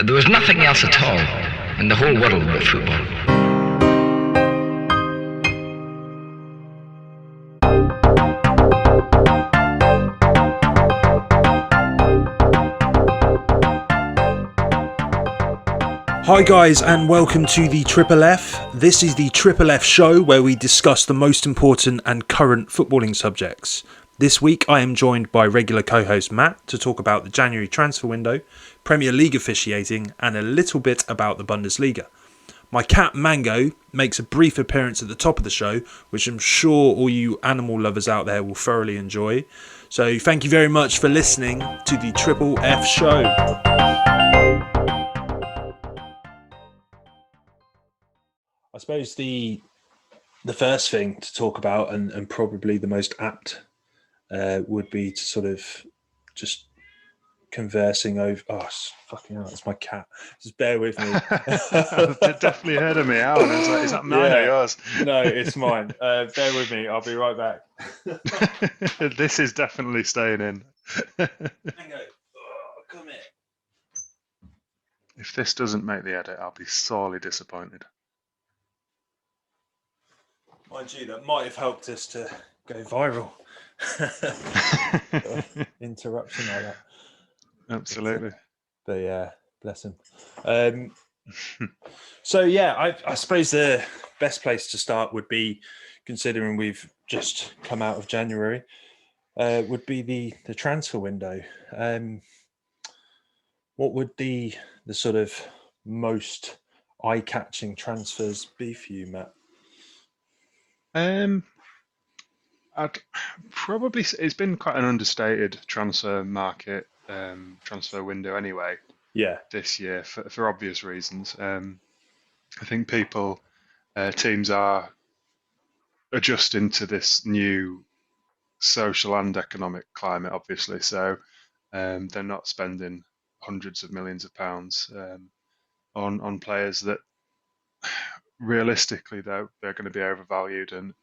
There was nothing else at all in the whole world but football. Hi guys, and welcome to the Triple F. This is the Triple F Show, where we discuss the most important and current footballing subjects. This week I am joined by regular co-host Matt to talk about the January transfer window, Premier League officiating, and a little bit about the Bundesliga. My cat Mango makes a brief appearance at the top of the show, which I'm sure all you animal lovers out there will thoroughly enjoy. So thank you very much for listening to the Triple F Show. I suppose the first thing to talk about, and probably the most apt, would be to sort of just conversing over. Oh, fucking hell, that's my cat. Just bear with me. I've definitely heard of me out. And I was like, is that mine or yours? No, it's mine. Bear with me. I'll be right back. This is definitely staying in. Mango, come here. If this doesn't make the edit, I'll be sorely disappointed. Mind you, that might have helped us to go viral. Interruption like that. Absolutely. But yeah, bless him. So yeah, I suppose the best place to start would be, considering we've just come out of January, would be the transfer window. What would the sort of most eye-catching transfers be for you, Matt? I'd probably it's been quite an understated transfer market, transfer window anyway. Yeah, this year for obvious reasons. I think teams are adjusting to this new social and economic climate, obviously. So they're not spending hundreds of millions of pounds on players that realistically they're going to be overvalued, and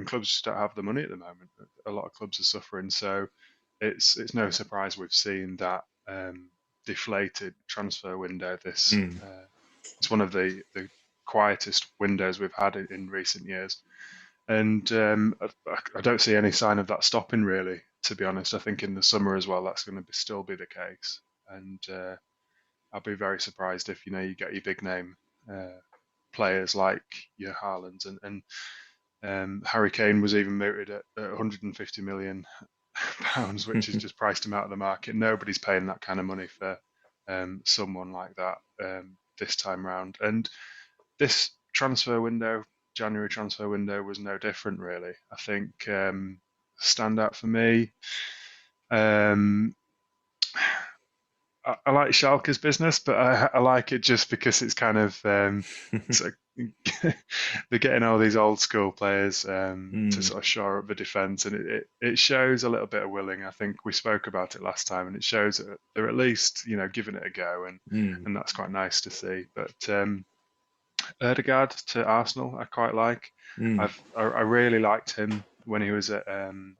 clubs just don't have the money at the moment. A lot of clubs are suffering, so it's no surprise we've seen that deflated transfer window. It's one of the quietest windows we've had in recent years, and I don't see any sign of that stopping, really, to be honest. I think in the summer as well that's going to still be the case, and I'll be very surprised if you get your big name players like your Haalands and Harry Kane was even mooted at 150 million pounds, which has just priced him out of the market. Nobody's paying that kind of money for someone like that this time round. And this January transfer window, was no different, really. I think standout for me, I like Schalke's business, but I like it just because it's kind of it's like they're getting all these old school players to sort of shore up the defence, and it shows a little bit of willing. I think we spoke about it last time, and it shows that they're at least giving it a go, and that's quite nice to see. But Ødegaard to Arsenal, I quite like. I really liked him when he was out on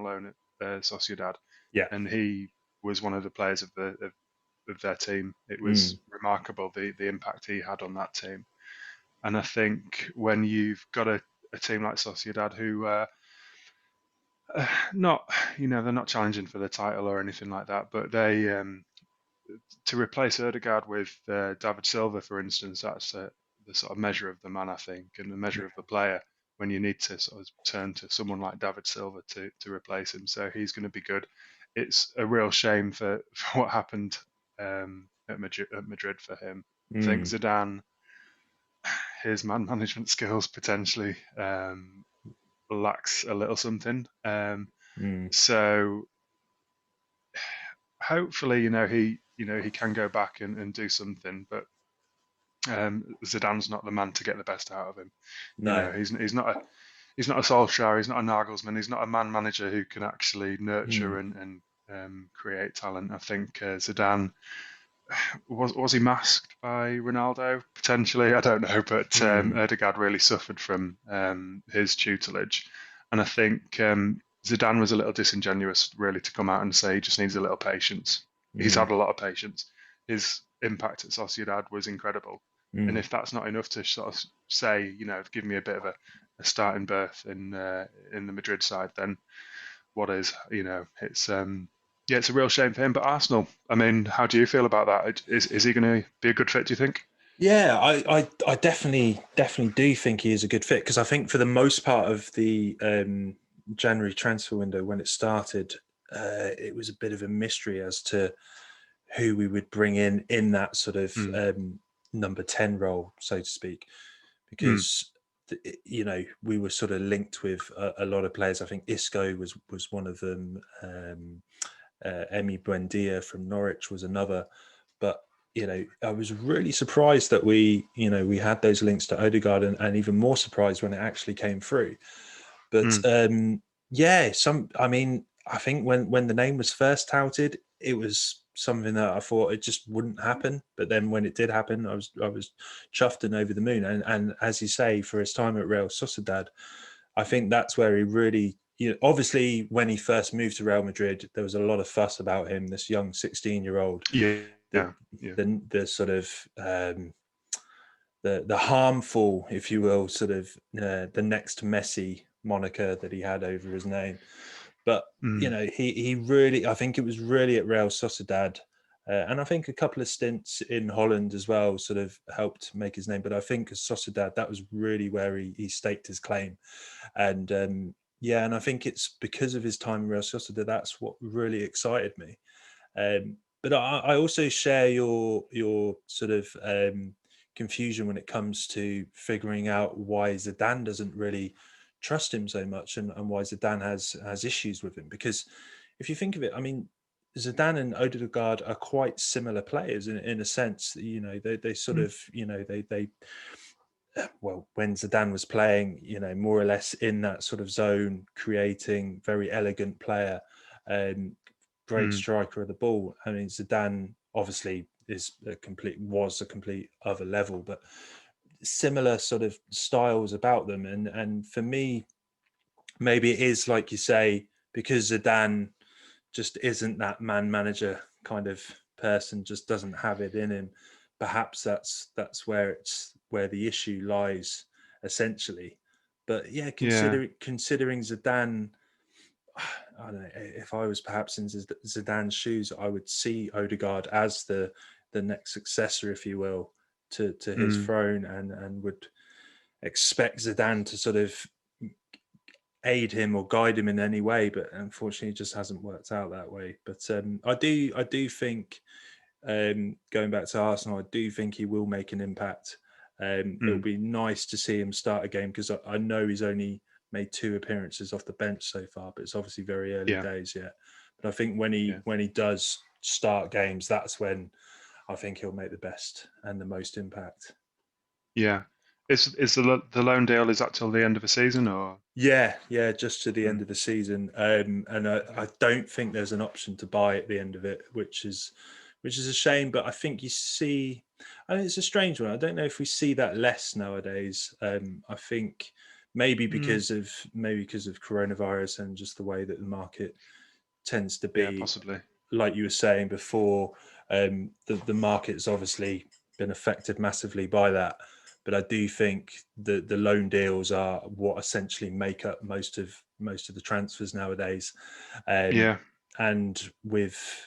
loan at Sociedad, and he was one of the players of their team. It was remarkable the impact he had on that team. And I think when you've got a team like Sociedad who they're not challenging for the title or anything like that, but they to replace Ødegaard with David Silva, for instance, that's the sort of measure of the man, I think, and the measure of the player, when you need to sort of turn to someone like David Silva to replace him. So he's going to be good. It's a real shame for what happened at Madrid for him. I think Zidane, his man management skills potentially lacks a little something. So hopefully, he can go back and do something, but Zidane's not the man to get the best out of him. No, he's not a Solskjaer, he's not a Nagelsmann, he's not a man manager who can actually nurture and create talent. I think Zidane was he masked by Ronaldo potentially? I don't know, but Ødegaard really suffered from his tutelage, and I think Zidane was a little disingenuous, really, to come out and say he just needs a little patience. He's had a lot of patience. his impact at Sociedad was incredible. And Mm. if that's not enough to sort of say, give me a bit of a starting berth in the Madrid side, then what is? It's yeah, it's a real shame for him. But Arsenal, I mean, how do you feel about that? Is he going to be a good fit? Do you think? Yeah, I definitely do think he is a good fit because I think for the most part of the January transfer window when it started, it was a bit of a mystery as to who we would bring in that sort of Mm, number 10 role, so to speak, mm, because we were sort of linked with a lot of players. I think Isco was one of them. Emi Buendia from Norwich was another. But I was really surprised that we had those links to Odegaard, and even more surprised when it actually came through. But mm, yeah, I mean, I think when the name was first touted, it was something that I thought it just wouldn't happen. But then when it did happen, I was chuffed and over the moon. And as you say, for his time at Real Sociedad, I think that's where he really, obviously when he first moved to Real Madrid, there was a lot of fuss about him, this young 16-year-old, yeah, the yeah, the sort of the harmful, if you will, sort of the next Messi moniker that he had over his name. But mm, he really, I think it was really at Real Sociedad, and I think a couple of stints in Holland as well sort of helped make his name. But I think at Sociedad, that was really where he staked his claim. And yeah, and I think it's because of his time in Real Sociedad that's what really excited me. But I also share your sort of confusion when it comes to figuring out why Zidane doesn't really trust him so much, and why Zidane has issues with him. Because if you think of it, I mean, Zidane and Odegaard are quite similar players in a sense. They sort mm, of they well, when Zidane was playing, more or less in that sort of zone, creating, very elegant player, um, great mm, striker of the ball. I mean, Zidane obviously was a complete other level, but similar sort of styles about them. And for me, maybe it is like you say, because Zidane just isn't that man manager kind of person, just doesn't have it in him. Perhaps that's where the issue lies essentially. But yeah, yeah, considering Zidane, I don't know, if I was perhaps in Zidane's shoes, I would see Odegaard as the next successor, if you will, to his mm, throne, and would expect Zidane to sort of aid him or guide him in any way, but unfortunately, it just hasn't worked out that way. But I do think, going back to Arsenal, I do think he will make an impact. It'll mm, be nice to see him start a game because I know he's only made 2 appearances off the bench so far, but it's obviously very early yeah, days yet. But I think when yeah, he does start games, that's when I think he'll make the best and the most impact. yeah. Is the loan deal, is that till the end of the season or? Yeah, just to the end Mm, of the season, and I don't think there's an option to buy at the end of it, which is a shame. But I think you see, I mean, it's a strange one. I don't know if we see that less nowadays. I think mm, maybe because of coronavirus and just the way that the market tends to yeah, be, possibly. like you were saying before, the market's obviously been affected massively by that. But I do think the loan deals are what essentially make up most of the transfers nowadays. Um, Yeah, and with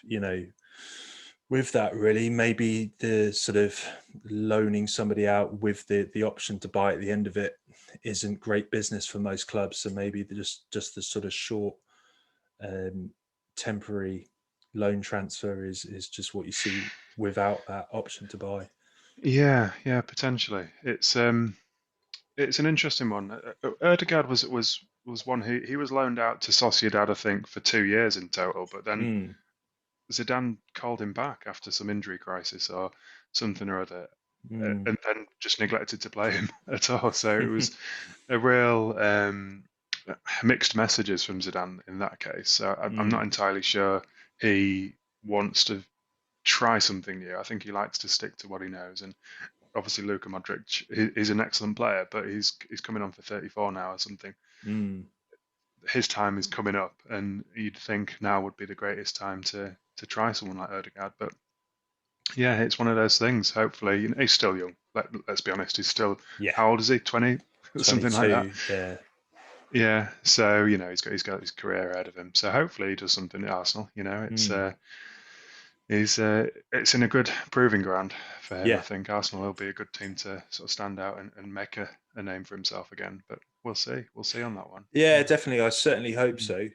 that, really, maybe the sort of loaning somebody out with the option to buy at the end of it isn't great business for most clubs. So maybe just the sort of short, um, temporary loan transfer is just what you see without that option to buy. yeah, yeah, potentially. It's an interesting one. Erdegaard was one who he was loaned out to Sociedad, I think, for 2 years in total, but then Mm, Zidane called him back after some injury crisis or something or other, mm. and then just neglected to play him at all. So it was a real mixed messages from Zidane in that case. So I'm not Mm, entirely sure he wants to try something new. I think he likes to stick to what he knows. And obviously, Luka Modric, he's an excellent player, but he's coming on for 34 now or something. mm. His time is coming up, and you'd think now would be the greatest time to try someone like Erdegaard. But Yeah, it's one of those things. Hopefully, he's still young. Let's be honest. He's still, Yeah, how old is he? 20, something like that. 22. Yeah, Yeah. So he's got his career ahead of him. So hopefully he does something at Arsenal. It's in a good proving ground for him. I yeah, think Arsenal will be a good team to sort of stand out and make a name for himself again. But we'll see. We'll see on that one. yeah. Definitely, I certainly hope Mm. so.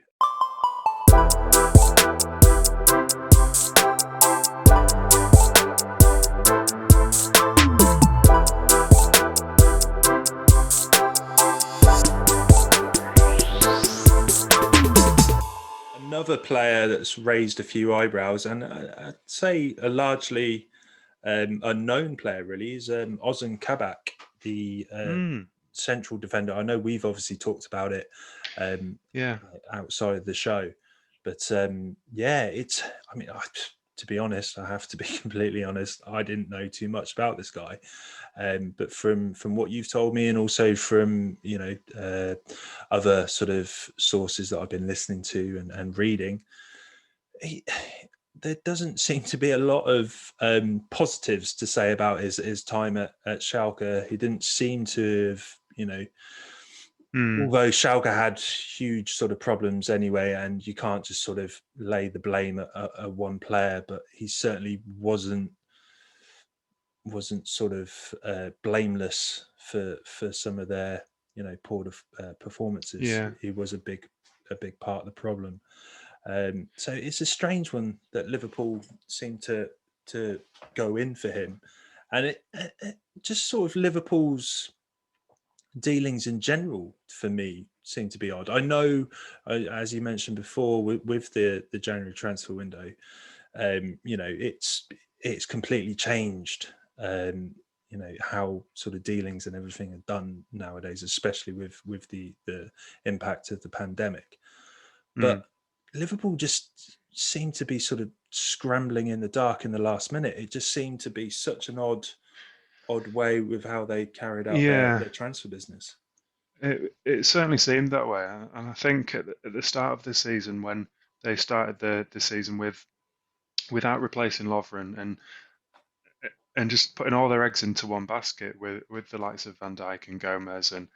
Another player that's raised a few eyebrows, and I'd say a largely unknown player, really, is Ozan Kabak, the Mm. central defender. I know we've obviously talked about it um, Yeah. outside of the show, but yeah, it's. I mean, to be honest, I have to be completely honest. I didn't know too much about this guy, but from what you've told me, and also from other sort of sources that I've been listening to and reading, he, there doesn't seem to be a lot of positives to say about his time at Schalke. He didn't seem to have, Mm. although Schalke had huge sort of problems anyway, and you can't just sort of lay the blame at one player, but he certainly wasn't sort of blameless for some of their poor performances. Yeah. He was a big part of the problem. So it's a strange one that Liverpool seem to go in for him, and it just sort of Liverpool's dealings in general for me seem to be odd. I know, as you mentioned before, with the January transfer window, it's completely changed. How sort of dealings and everything are done nowadays, especially with the impact of the pandemic. Mm. But Liverpool just seemed to be sort of scrambling in the dark in the last minute. It just seemed to be such an odd way with how they carried out Yeah. their transfer business. It certainly seemed that way, and I think at the start of the season when they started the season without replacing Lovren and just putting all their eggs into one basket with the likes of Van Dijk and Gomez and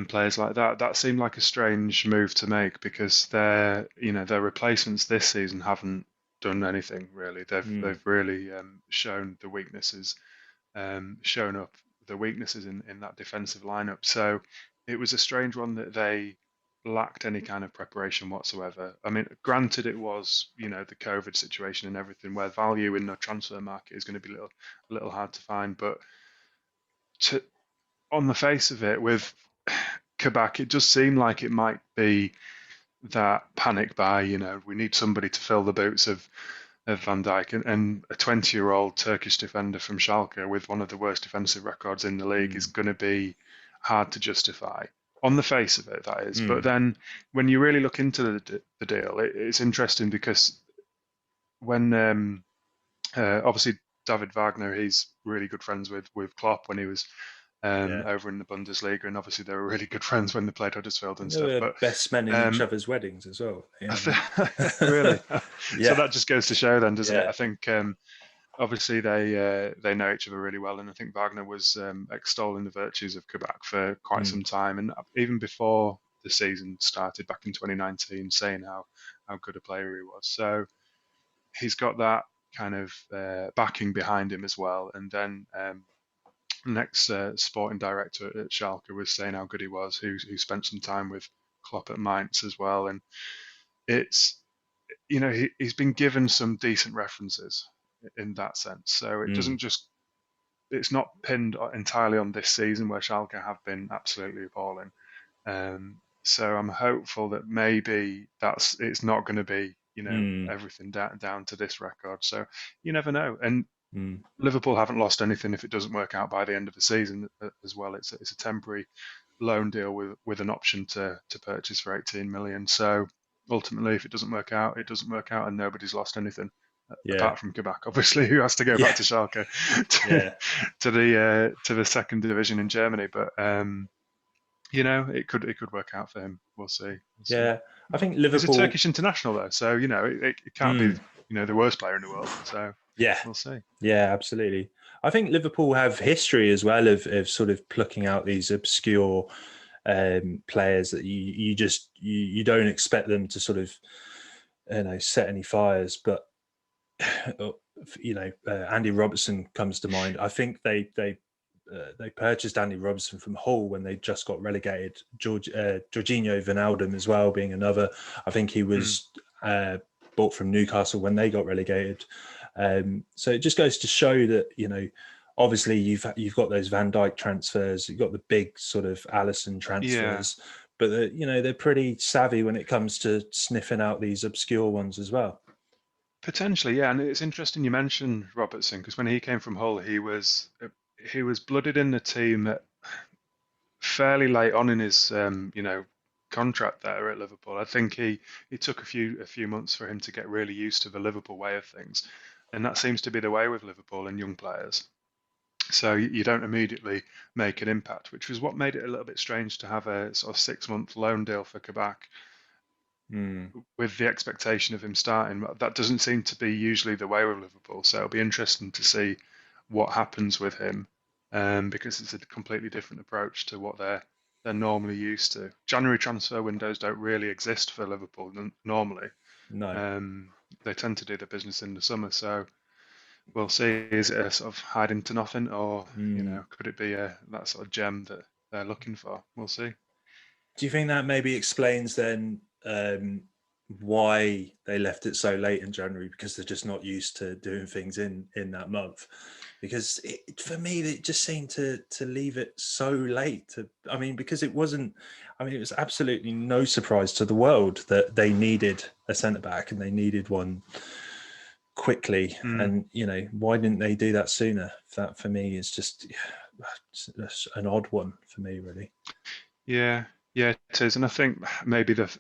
players like that, that seemed like a strange move to make because their replacements this season haven't done anything really. Mm, They've really shown the weaknesses shown up the weaknesses in that defensive lineup. So it was a strange one that they lacked any kind of preparation whatsoever. I mean, granted, it was the COVID situation and everything, where value in the transfer market is going to be a little hard to find. But to, on the face of it, with Kabak, it does seem like it might be that panic buy. We need somebody to fill the boots of Van Dijk and a 20-year-old Turkish defender from Schalke with one of the worst defensive records in the league is mm, going to be hard to justify on the face of it, that is. But mm. then when you really look into the deal, it's interesting because when obviously David Wagner, he's really good friends with Klopp when he was Yeah. over in the Bundesliga, and obviously they were really good friends when they played Huddersfield and They stuff. were But best men in each um, other's weddings as well. I Yeah. really, so Yeah. that just goes to show, then, doesn't it? Yeah. I think obviously they know each other really well, and I think Wagner was extolling the virtues of Kabak for quite Mm, some time, and even before the season started back in 2019, saying how good a player he was. So he's got that kind of backing behind him as well. And then next sporting director at Schalke was saying how good he was, who spent some time with Klopp at Mainz as well, and it's he's been given some decent references in that sense. So it mm, doesn't just it's not pinned entirely on this season where Schalke have been absolutely appalling. So I'm hopeful that maybe it's not going to be mm, everything down to this record. So you never know. And mm. Liverpool haven't lost anything if it doesn't work out by the end of the season as well. It's a temporary loan deal with an option to purchase for 18 million. So ultimately, if it doesn't work out, it doesn't work out, and nobody's lost anything Yeah. apart from Kabak, obviously, who has to go back Yeah. to Schalke Yeah. to the second division in Germany. But it could work out for him. We'll see. We'll see. Yeah. I think He's a Liverpool. Turkish international though, so it can't be Mm, the worst player in the world. So Yeah, we'll see. yeah, absolutely. I think Liverpool have history as well of sort of plucking out these obscure players that you don't expect them to sort of set any fires, but Andy Robertson comes to mind. I think they purchased Andy Robertson from Hull when they just got relegated. Jorginho Wijnaldum as well being another. I think he was bought from Newcastle when they got relegated. So it just goes to show that obviously you've got those Van Dijk transfers, you've got the big sort of Alisson Yeah, transfers, but they're pretty savvy when it comes to sniffing out these obscure ones as well. potentially, yeah. And it's interesting you mentioned Robertson because when he came from Hull, he was blooded in the team fairly late on in his contract there at Liverpool. I think he took a few months for him to get really used to the Liverpool way of things, and that seems to be the way with Liverpool and young players. So you don't immediately make an impact, which was what made it a little bit strange to have a sort of 6-month loan deal for Kabak Mm, with the expectation of him starting. That doesn't seem to be usually the way with Liverpool. So it'll be interesting to see what happens with him, because it's a completely different approach to what they're normally used to. January transfer windows don't really exist for Liverpool normally. no. Um, they tend to do their business in the summer, so we'll see. Is it a sort of hiding to nothing, or Mm. could it be that sort of gem that they're looking for? We'll see. Do you think that maybe explains then why they left it so late in January? Because they're just not used to doing things in that month. Because for me, it just seemed to leave it so late. Because it wasn't. I mean, it was absolutely no surprise to the world that they needed a centre back and they needed one quickly. Mm, And why didn't they do that sooner? That for me is just an odd one for me, really. yeah, yeah, it is, and I think maybe that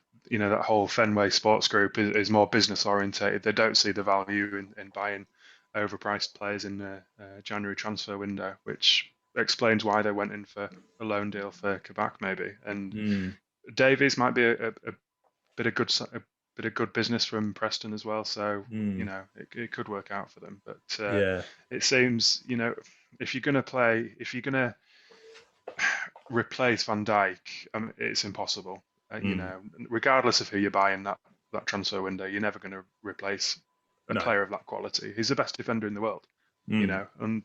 whole Fenway Sports Group is more business orientated. They don't see the value in buying overpriced players in the January transfer window, which explains why they went in for a loan deal for Kabak maybe. And Mm, Davies might be a bit of a bit of good business from Preston as well. So mm, it could work out for them. But yeah. it seems if you're gonna replace Van Dijk, it's impossible. Mm. Regardless of who you buy in that transfer window, you're never going to replace a No. player of that quality. He's the best defender in the world, Mm. and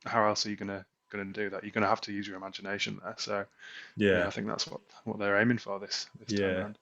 how else are you going to do that? You're going to have to use your imagination there. So yeah, Yeah. I think that's what they're aiming for this time Yeah. around.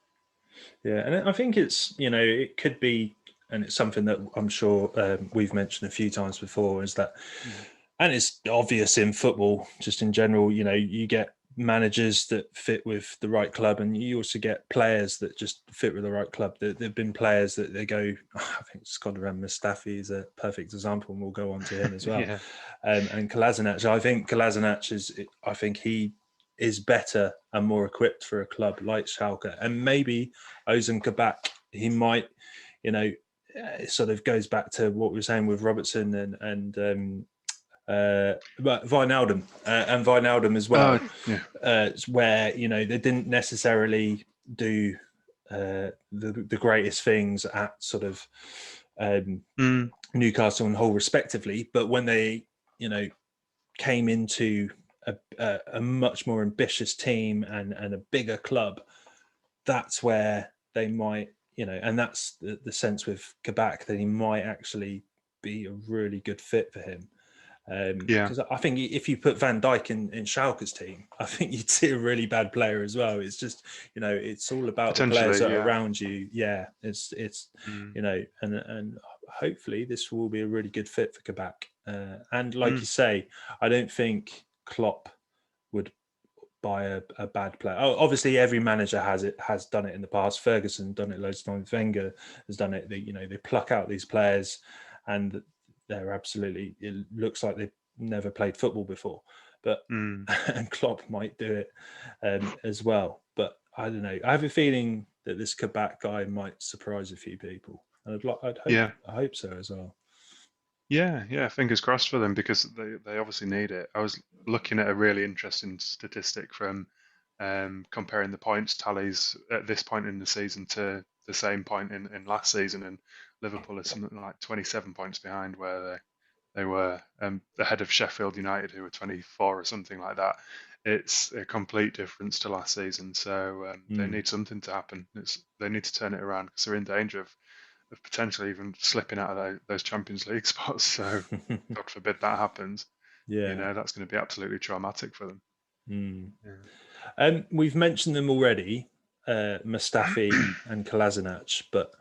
Yeah. And I think it could be, and it's something that I'm sure we've mentioned a few times before, is that, Mm. and it's obvious in football, just in general, you get managers that fit with the right club, and you also get players that just fit with the right club. There've been players that they go, I think Scott Mustafi is a perfect example, and we'll go on to him as well. Yeah. And Kolasinac, I think I think he is better and more equipped for a club like Schalke, and maybe Ozan Kabak, he might, it sort of goes back to what we were saying with Robertson but Wijnaldum as well, Oh yeah. where they didn't necessarily do the greatest things at sort of Mm. Newcastle and Hull respectively, but when they came into a much more ambitious team and a bigger club, that's where they might, and that's the sense with Kabak, that he might actually be a really good fit for him. Yeah. Because I think if you put Van Dijk in Schalke's team, I think you'd see a really bad player as well. It's just, it's all about the players Potentially. that are Yeah. around you. Yeah, it's Mm. and hopefully this will be a really good fit for Kabak. And like Mm. you say, I don't think Klopp would buy a bad player. Oh, obviously, every manager has done it in the past. Ferguson done it loads of times. Wenger has done it. They pluck out these players, and they're absolutely. It looks like they've never played football before, but Mm. and Klopp might do it as well. But I don't know. I have a feeling that this Kabak guy might surprise a few people, and Yeah. I hope so as well. Yeah, yeah, fingers crossed for them because they obviously need it. I was looking at a really interesting statistic from comparing the points tallies at this point in the season to the same point in last season, and Liverpool are something like 27 points behind where they were ahead of Sheffield United, who were 24 or something like that. It's a complete difference to last season. So they Mm. need something to happen. They need to turn it around because they're in danger of potentially even slipping out of those Champions League spots. So God forbid that happens. Yeah. That's going to be absolutely traumatic for them. Mm. Yeah. We've mentioned them already, Mustafi and Kolasinac, but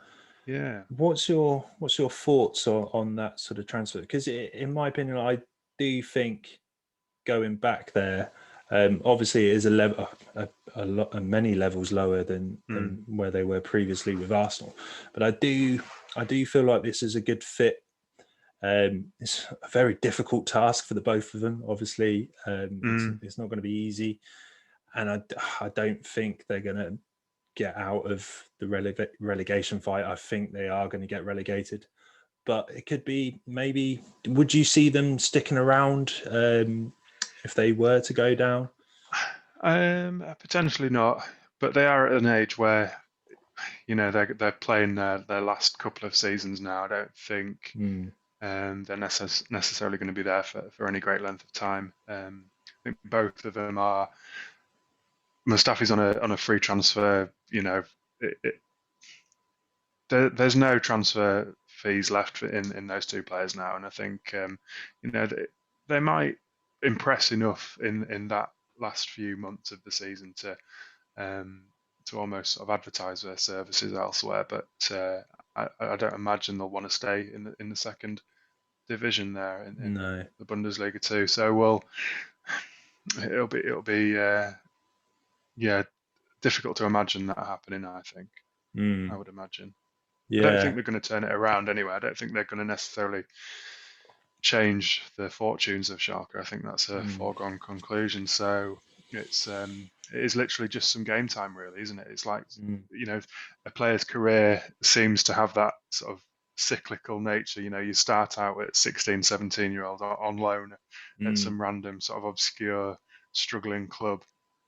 Yeah. what's your thoughts on that sort of transfer? Because in my opinion, I do think going back there, obviously it is a level, many levels lower than Mm. where they were previously with Arsenal. But I do feel like this is a good fit. It's a very difficult task for the both of them. Obviously, Mm. it's not going to be easy, and I don't think they're going to get out of the relegation fight. I think they are going to get relegated, but it could be maybe. Would you see them sticking around if they were to go down? Potentially not, but they are at an age where they're playing their last couple of seasons now. I don't think Mm, they're necessarily going to be there for any great length of time. I think both of them are. Mustafi's on a free transfer. There's no transfer fees left in those two players now, and I think they might impress enough in that last few months of the season um, to almost sort of advertise their services elsewhere. But I don't imagine they'll want to stay in the second division there in no. the Bundesliga too. So well, it'll be yeah, difficult to imagine that happening. I Mm, would imagine. I don't think yeah. they're going to turn it around anyway. I don't think they're going to necessarily change the fortunes of Schalke. I think that's a Mm, foregone conclusion. So it is literally just some game time, really, isn't it? It's like mm, you know a player's career seems to have that sort of cyclical nature. You start out at 16, 17-year old on loan at mm, some random sort of obscure struggling club,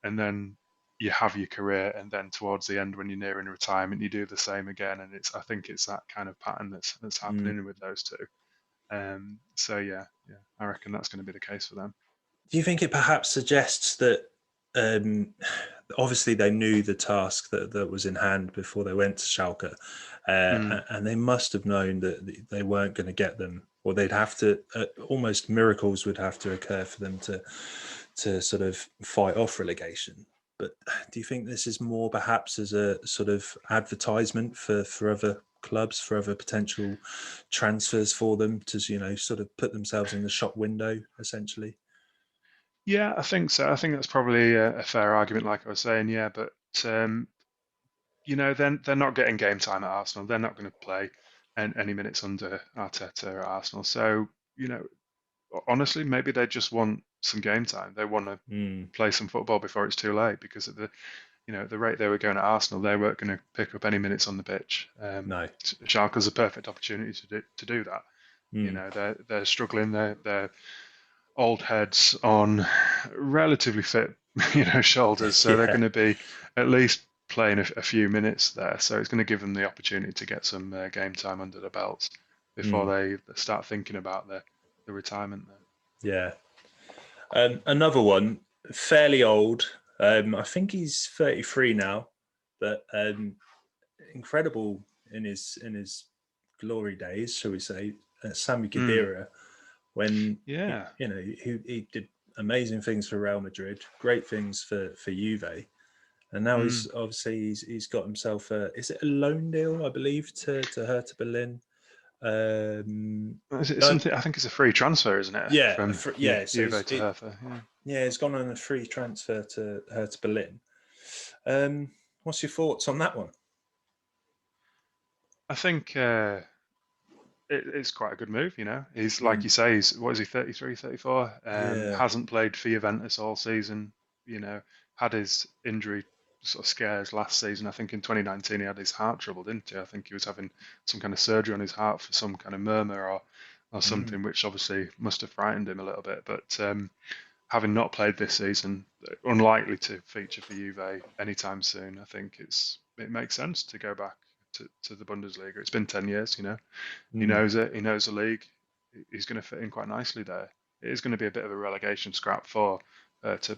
and then you have your career, and then towards the end when you're nearing retirement you do the same again, and I think it's that kind of pattern that's mm. happening with those two. So yeah, I reckon that's going to be the case for them. Do you think it perhaps suggests that um, obviously they knew the task that was in hand before they went to Schalke, Mm, and they must have known that they weren't going to get them, or they'd have to almost miracles would have to occur for them to sort of fight off relegation. But do you think this is more perhaps as a sort of advertisement for other clubs, for other potential transfers for them to sort of put themselves in the shop window essentially? yeah, I think so. I think that's probably a fair argument, like I was saying. Yeah, but um, then they're not getting game time at Arsenal. They're not going to play any minutes under Arteta at Arsenal. So you know, honestly, maybe they just want some game time. They want to Mm, play some football before it's too late because at the rate they were going at Arsenal, they weren't going to pick up any minutes on the pitch. no. Schalke's a perfect opportunity to do that. Mm, They're struggling. They're old heads on relatively fit, shoulders. So they're yeah. going to be at least playing a few minutes there. So it's going to give them the opportunity to get some game time under the belts before Mm, they start thinking about the retirement there. yeah. Another one, fairly old. I think he's 33 now, but incredible in his glory days, shall we say? Sami Mm, Khedira, when yeah. he did amazing things for Real Madrid, great things for Juve, and now Mm. he's got himself is it a loan deal, I believe, to Hertha Berlin. Is it No, something? I think it's a free transfer, isn't it, yeah, from yeah. So Juve to Hertha? Yeah. it's gone on a free transfer to Hertha Berlin. What's your thoughts on that one? I think it's quite a good move. He's like Mm, you say, he's what is he, 33, 34? yeah. Hasn't played for Juventus all season. You know, had his injury sort of scares last season. I think in 2019 he had his heart trouble, didn't he? I think he was having some kind of surgery on his heart for some kind of murmur or Mm, something, which obviously must have frightened him a little bit. But having not played this season, unlikely to feature for Juve anytime soon. I think it makes sense to go back to the Bundesliga. It's been 10 years, you know. He Mm. knows it. He knows the league. He's going to fit in quite nicely there. It is going to be a bit of a relegation scrap for but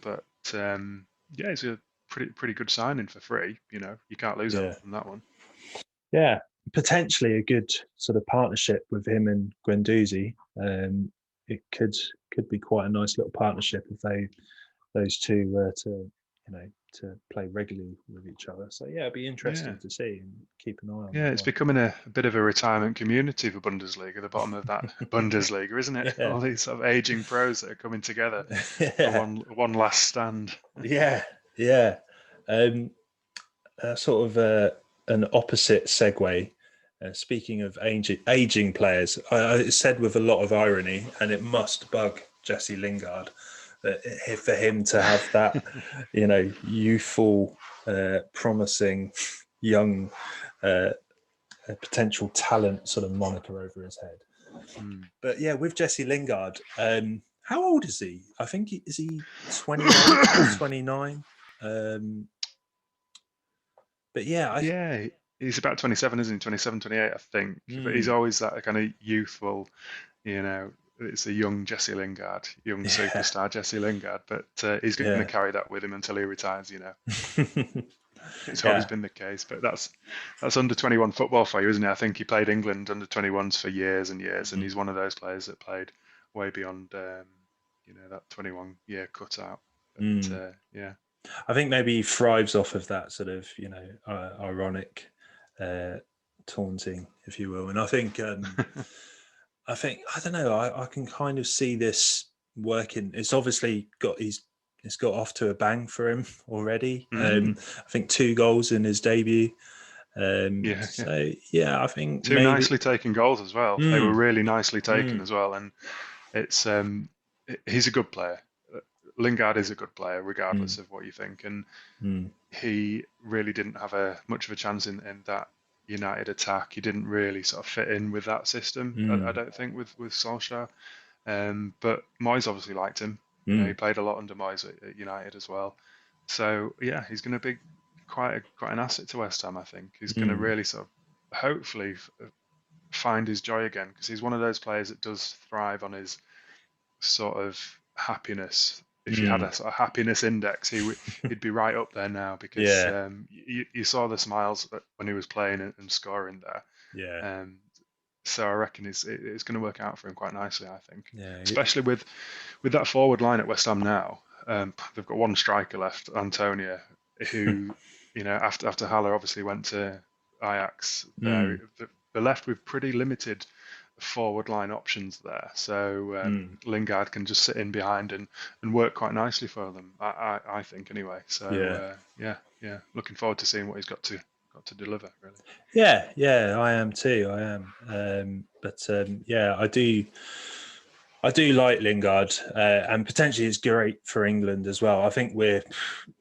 yeah, it's a pretty good signing for free. You know, you can't lose out Yeah. on that one. Yeah, potentially a good sort of partnership with him and Guendouzi. It could be quite a nice little partnership if those two were to play regularly with each other. So yeah, it'd be Yeah. interesting to see and keep an eye on Yeah, that it's one. becoming a bit of a retirement community for Bundesliga, the bottom of that Bundesliga, isn't it? Yeah, All these sort of aging pros that are coming together for yeah, one last stand. yeah, yeah. Um, sort of an opposite segue. Speaking of aging players, I said with a lot of irony, and it must bug Jesse Lingard that for him to have that, youthful, promising, young, potential talent sort of moniker over his head. Mm. But yeah, with Jesse Lingard, how old is he? I think is he 28, 29? But yeah, Yeah, he's about 27, isn't he? 27, 28, I think. But he's mm, always that kind of youthful, you know, it's a young Jesse Lingard, young yeah, superstar Jesse Lingard. But he's going to yeah. carry that with him until he retires, you know. It's always Yeah. been the case. But that's under 21 football for you, isn't it? I think he played England under 21s for years and years, and Mm. he's one of those players that played way beyond, that 21-year cutout. But Mm. yeah. I think maybe he thrives off of that sort of, ironic uh, taunting, if you will. And I think I don't know. I can kind of see this working. It's obviously it's got off to a bang for him already. Mm, I think 2 goals in his debut. yeah, yeah. So yeah, I think Two maybe. nicely taken goals as well. They were Mm, really nicely taken mm, as well, and it's he's a good player. Lingard is a good player, regardless mm, of what you think, and mm, he really didn't have much of a chance in that United attack. He didn't really sort of fit in with that system. I mm, don't think with Solskjaer. But Moyes obviously liked him. You know, he mm, played a lot under Moyes at United as well. So yeah, he's going to be quite an asset to West Ham. I think he's going to mm, really sort of hopefully find his joy again, because he's one of those players that does thrive on his sort of happiness. If you had mm. a sort of happiness index, he'd be right up there now, because Yeah, you saw the smiles when he was playing and scoring there. yeah, So I reckon it's going to work out for him quite nicely, I think, yeah. especially with that forward line at West Ham now. They've got one striker left, Antonio, who, after Haller obviously went to Ajax, Mm, they're left with pretty limited forward line options there. So mm. Lingard can just sit in behind and work quite nicely for them, I think anyway. So Yeah. yeah, looking forward to seeing what he's got to deliver, really. Yeah, yeah, I am too. I am, but yeah, I do like Lingard, and potentially it's great for England as well. I think we're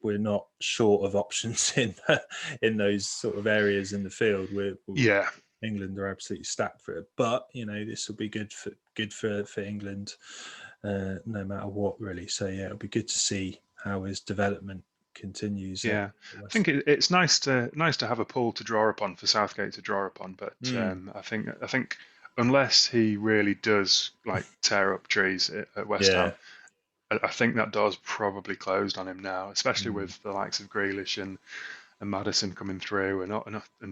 not short of options in those sort of areas in the field. Yeah, England are absolutely stacked for it, but this will be good for England, no matter what, really. So yeah, it'll be good to see how his development continues at yeah. I West think it's nice to have a pool to draw upon for Southgate to draw upon, but Ham. I think unless he really does like tear up trees at West Yeah. Ham, I think that door's probably closed on him now, especially Mm. with the likes of Grealish and Madison coming through, and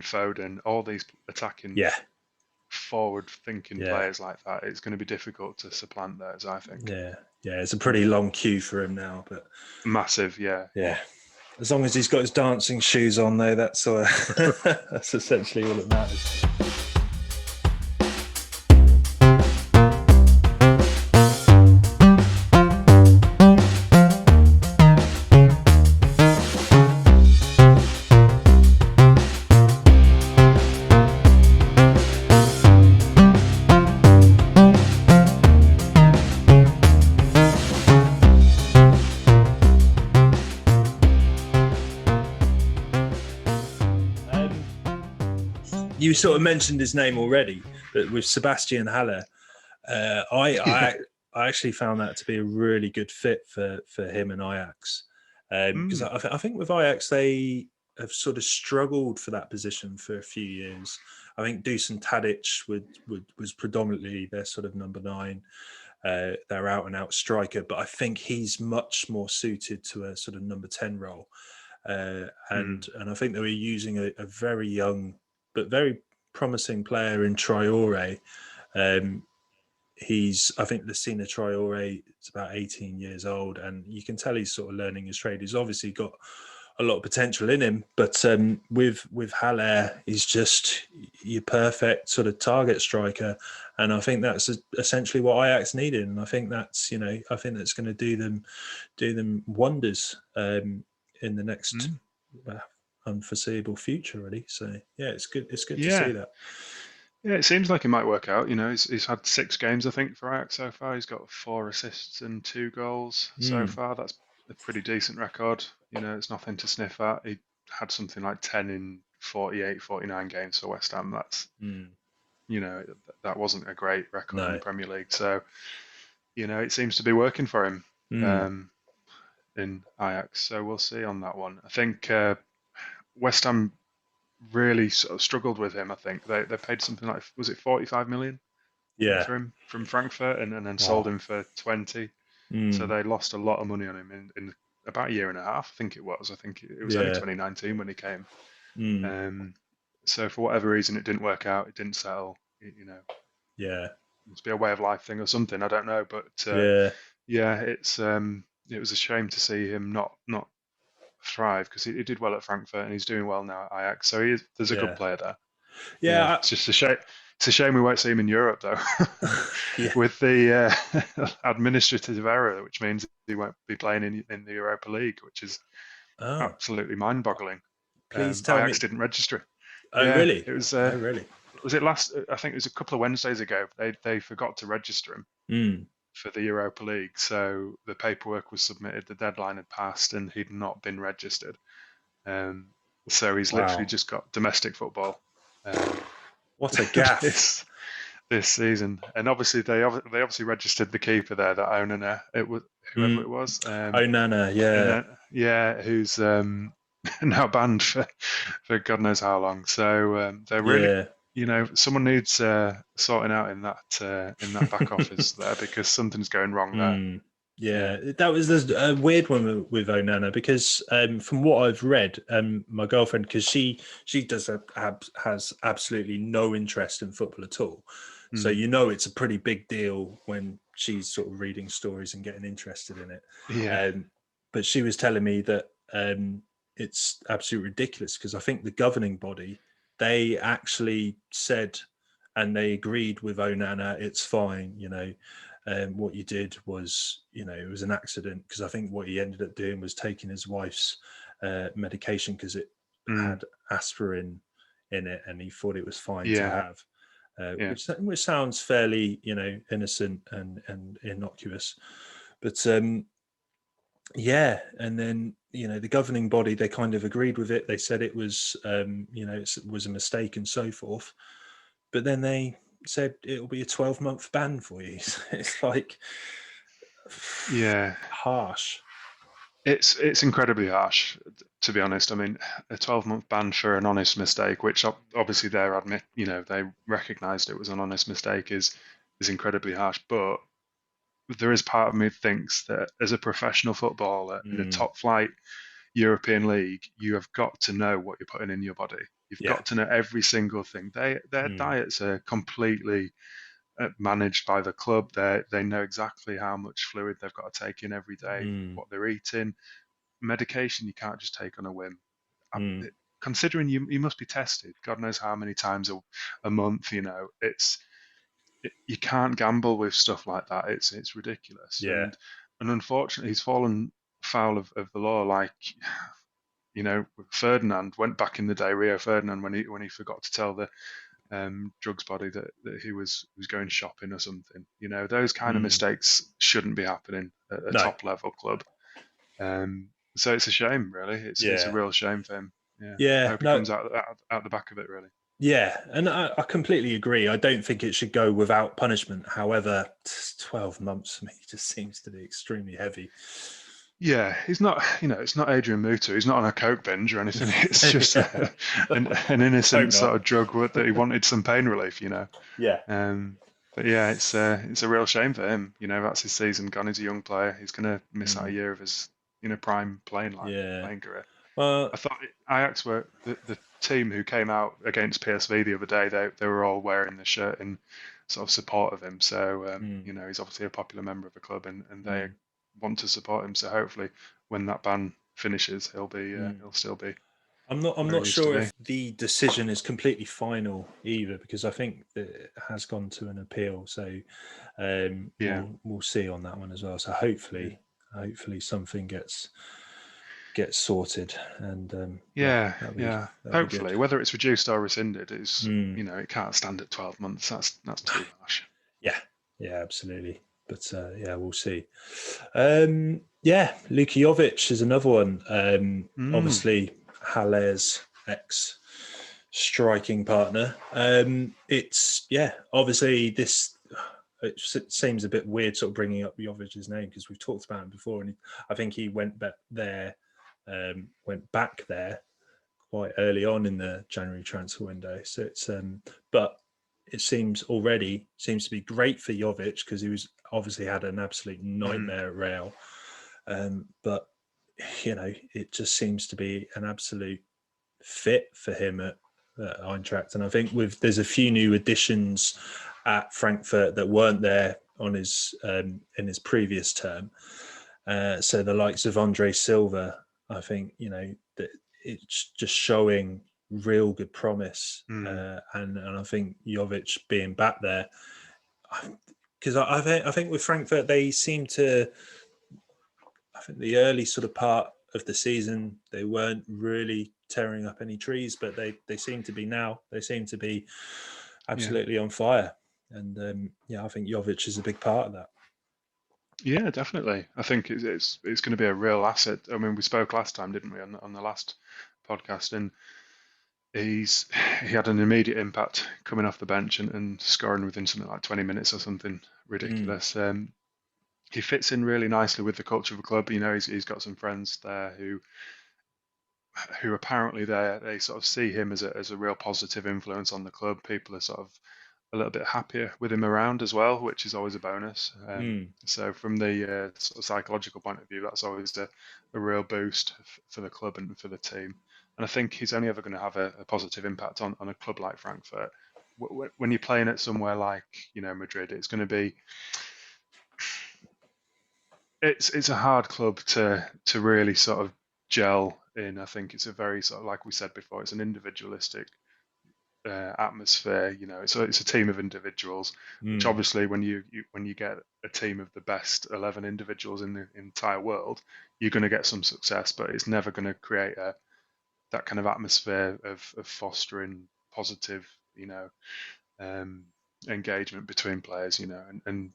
Foden, all these attacking Yeah. forward-thinking Yeah. players like that. It's going to be difficult to supplant theirs, I think. Yeah. Yeah. It's a pretty long queue for him now, but Massive, yeah, yeah. yeah. As long as he's got his dancing shoes on, though, that's that's essentially all that matters. You sort of mentioned his name already, but with Sebastian Haller, I actually found that to be a really good fit for him and Ajax, because Mm, I think with Ajax have sort of struggled for that position for a few years. I think Dusan Tadic was predominantly their sort of number 9, their out and out striker, but I think he's much more suited to a sort of number 10 role. And I think they were using a very young but very promising player in Traore. I think Lassina Traore is about 18 years old, and you can tell he's sort of learning his trade. He's obviously got a lot of potential in him, but with Haller, he's just your perfect sort of target striker, and I think that's essentially what Ajax needed, and I think that's going to do them wonders in the next unforeseeable future, really. So yeah, it's good to see that. Yeah, it seems like it might work out. He's had 6 games, I think, for Ajax so far. He's got 4 assists and 2 goals so far. That's a pretty decent record. It's nothing to sniff at. He had something like 10 in 48, 49 games for West Ham. That's, that wasn't a great record in the Premier League. So, it seems to be working for him in Ajax. So we'll see on that one. I think West Ham really sort of struggled with him. I think they paid something like, was it 45 million for him from Frankfurt, and then sold him for 20. So they lost a lot of money on him in about a year and a half, I think it was. I think it was only 2019 when he came. So for whatever reason, it didn't work out. It didn't sell. Must be a way of life thing or something. I don't know, but it was a shame to see him not thrive, because he did well at Frankfurt and he's doing well now at Ajax. So there's a good player there. It's just a shame. It's a shame we won't see him in Europe though, with the administrative error, which means he won't be playing in the Europa League, which is absolutely mind-boggling. Please tell Ajax me. didn't register it. Really? It was. Really? Was it last? I think it was a couple of Wednesdays ago. They forgot to register him for the Europa League, so the paperwork was submitted. The deadline had passed, and he'd not been registered. So he's literally just got domestic football. What a gaff this season, and obviously they obviously registered the keeper there, that Onana, whoever it was. Onana, who's now banned for God knows how long. So they're really, someone needs sorting out in that back office there, because something's going wrong there. Yeah, that was a weird one with Onana, because from what I've read, my girlfriend, because she has absolutely no interest in football at all. So it's a pretty big deal when she's sort of reading stories and getting interested in it. Yeah. But she was telling me that it's absolutely ridiculous, because I think the governing body, they actually said, and they agreed with Onana, it's fine, what you did was, it was an accident, because I think what he ended up doing was taking his wife's medication, because it had aspirin in it, and he thought it was fine to have, which sounds fairly, innocent and innocuous. But and then the governing body, they kind of agreed with it. They said it was it was a mistake and so forth. But then they said it'll be a 12-month ban for you. It's like, harsh. It's incredibly harsh, to be honest. I mean, a 12-month ban for an honest mistake, which obviously they recognised it was an honest mistake, is incredibly harsh. But there is part of me that thinks that as a professional footballer in a top flight European league, you have got to know what you're putting in your body. You've got to know every single thing. Their diets are completely managed by the club. They know exactly how much fluid they've got to take in every day, what they're eating. Medication you can't just take on a whim. Considering you must be tested, God knows how many times a month. You can't gamble with stuff like that. It's ridiculous. Yeah. And unfortunately, he's fallen foul of the law. Like, Ferdinand went back in the day. Rio Ferdinand, when he forgot to tell the drugs body that he was going shopping or something. Those kind of mistakes shouldn't be happening at a top level club. So it's a shame, really. It's a real shame for him. I hope he comes out the back of it, really. Yeah, and I completely agree. I don't think it should go without punishment. However, 12 months for me just seems to be extremely heavy. Yeah, he's not, it's not Adrian Mutu. He's not on a coke binge or anything. It's just Yeah. an Hope innocent not. sort of drug that he wanted some pain relief. Yeah. Um, but yeah, it's a real shame for him. That's his season gone. He's a young player. He's going to miss out a Mm. year of his, prime Yeah. playing career. Well, I thought Ajax were the team who came out against PSV the other day. They were all wearing the shirt in sort of support of him. So mm, he's obviously a popular member of the club, and they mm, want to support him. So hopefully, when that ban finishes, mm. he'll still be I'm where he not needs to sure be. if the decision is completely final either, because I think that it has gone to an appeal. So Yeah, we'll see on that one as well. So yeah, hopefully something gets sorted, and yeah, yeah. that'll be good. Hopefully, whether it's reduced or rescinded, Mm. it can't stand at 12 months. That's too harsh. Yeah, yeah, absolutely. But yeah, we'll see. Yeah, Luka Jovic is another one. Mm, Obviously, Haller's ex striking partner. It's obviously this. It seems a bit weird, sort of bringing up Jovic's name, because we've talked about him before, and I think he went back there, quite early on in the January transfer window. So it's but it seems to be great for Jovic, because he was obviously had an absolute mm, nightmare at Real. But it just seems to be an absolute fit for him at Eintracht. And I think there's a few new additions at Frankfurt that weren't there on his in his previous term. So the likes of Andre Silva, I think that it's just showing real good promise, mm. and I think Jovic being back there, because I think with Frankfurt they seem to. I think the early sort of part of the season they weren't really tearing up any trees, but they seem to be now. They seem to be Yeah. absolutely on fire, and I think Jovic is a big part of that. Yeah, definitely. I think it's going to be a real asset. I mean, we spoke last time, didn't we, on the last podcast? And he's he had an immediate impact coming off the bench and scoring within something like 20 minutes or something Mm, ridiculous. He fits in really nicely with the culture of the club. He's got some friends there who apparently they sort of see him as a real positive influence on the club. People are sort of a little bit happier with him around as well, which is always a bonus. mm, So from the sort of psychological point of view, that's always a real boost for the club and for the team. And I think he's only ever going to have a positive impact on a club like Frankfurt. When you're playing at somewhere like Madrid, it's going to be it's a hard club to really sort of gel in. I think it's a very sort of, like we said before, it's an individualistic atmosphere. It's a team of individuals, which mm. obviously when you get a team of the best 11 individuals in the entire world, you're going to get some success, but it's never going to create that kind of atmosphere of fostering positive, um, engagement between players. And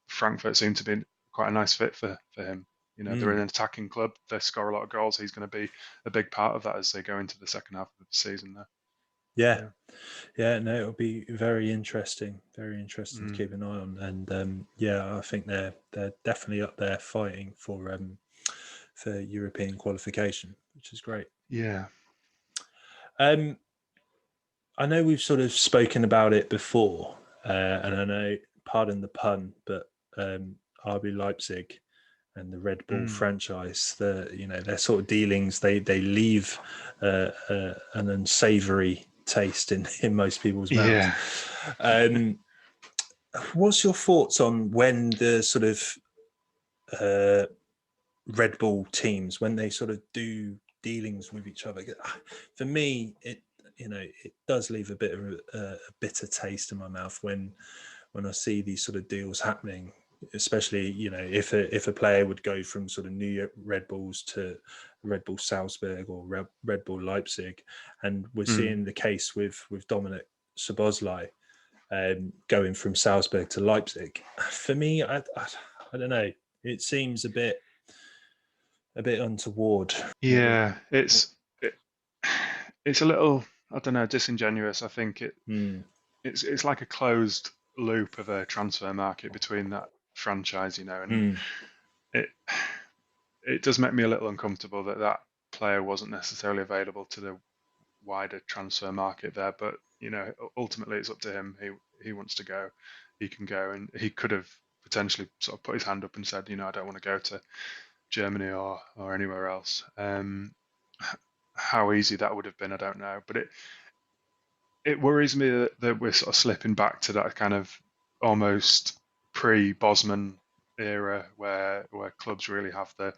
Frankfurt seem to be quite a nice fit for him. They're an Mm. attacking club. They score a lot of goals. He's going to be a big part of that as they go into the second half of the season there. Yeah, Yeah. yeah, no, it'll be very interesting. Very interesting to Mm. keep an eye on, and I think they're definitely up there fighting for European qualification, which is great. Yeah. Um, I know we've sort of spoken about it before, and I know, pardon the pun, but RB Leipzig and the Red Bull Mm. franchise, their sort of dealings, they leave an unsavoury taste in most people's mouths. Yeah. Um, what's your thoughts on when the sort of uh, Red Bull teams, when they sort of do dealings with each other? For me, it does leave a bit of a bitter taste in my mouth when I see these sort of deals happening, especially if a player would go from sort of New York Red Bulls to Red Bull Salzburg or Red Bull Leipzig, and we're Mm. seeing the case with Dominic Szoboszlai, going from Salzburg to Leipzig. For me, I don't know. It seems a bit untoward. Yeah. It's a little, I don't know, disingenuous. I think Mm, it's like a closed loop of a transfer market between that franchise, and mm, it it does make me a little uncomfortable that that player wasn't necessarily available to the wider transfer market there. But ultimately it's up to him. He wants to go, he can go, and he could have potentially sort of put his hand up and said, I don't want to go to Germany or anywhere else. How easy that would have been, I don't know. But it worries me that we're sort of slipping back to that kind of almost pre-Bosman era where clubs really have the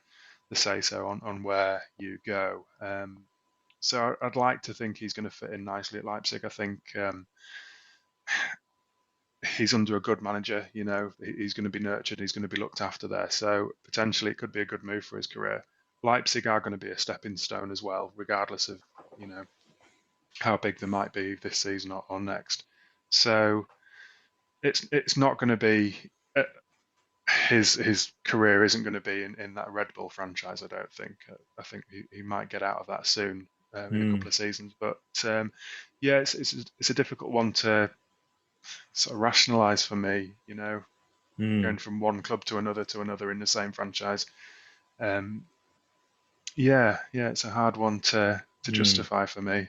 say so on where you go. So I'd like to think he's going to fit in nicely at Leipzig. I think he's under a good manager. He's going to be nurtured. He's going to be looked after there. So potentially it could be a good move for his career. Leipzig are going to be a stepping stone as well, regardless of how big they might be this season or next. So it's not going to be his career isn't going to be in that Red Bull franchise. I don't think. I think he might get out of that soon in a couple of seasons. But yeah, it's a difficult one to sort of rationalise for me. Going from one club to another in the same franchise. Yeah, it's a hard one to justify for me,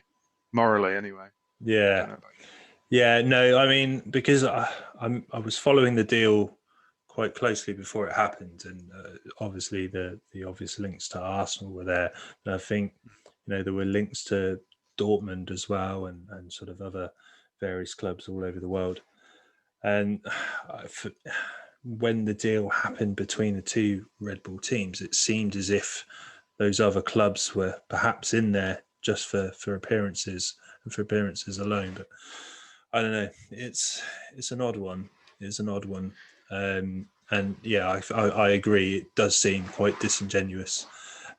morally anyway. Yeah. I don't know about you. Yeah, no, I mean, because I was following the deal quite closely before it happened, and obviously the obvious links to Arsenal were there, and I think there were links to Dortmund as well, and sort of other various clubs all over the world. And when the deal happened between the two Red Bull teams, it seemed as if those other clubs were perhaps in there just for appearances and for appearances alone. But I don't know. It's an odd one. It's an odd one. And yeah, I agree. It does seem quite disingenuous.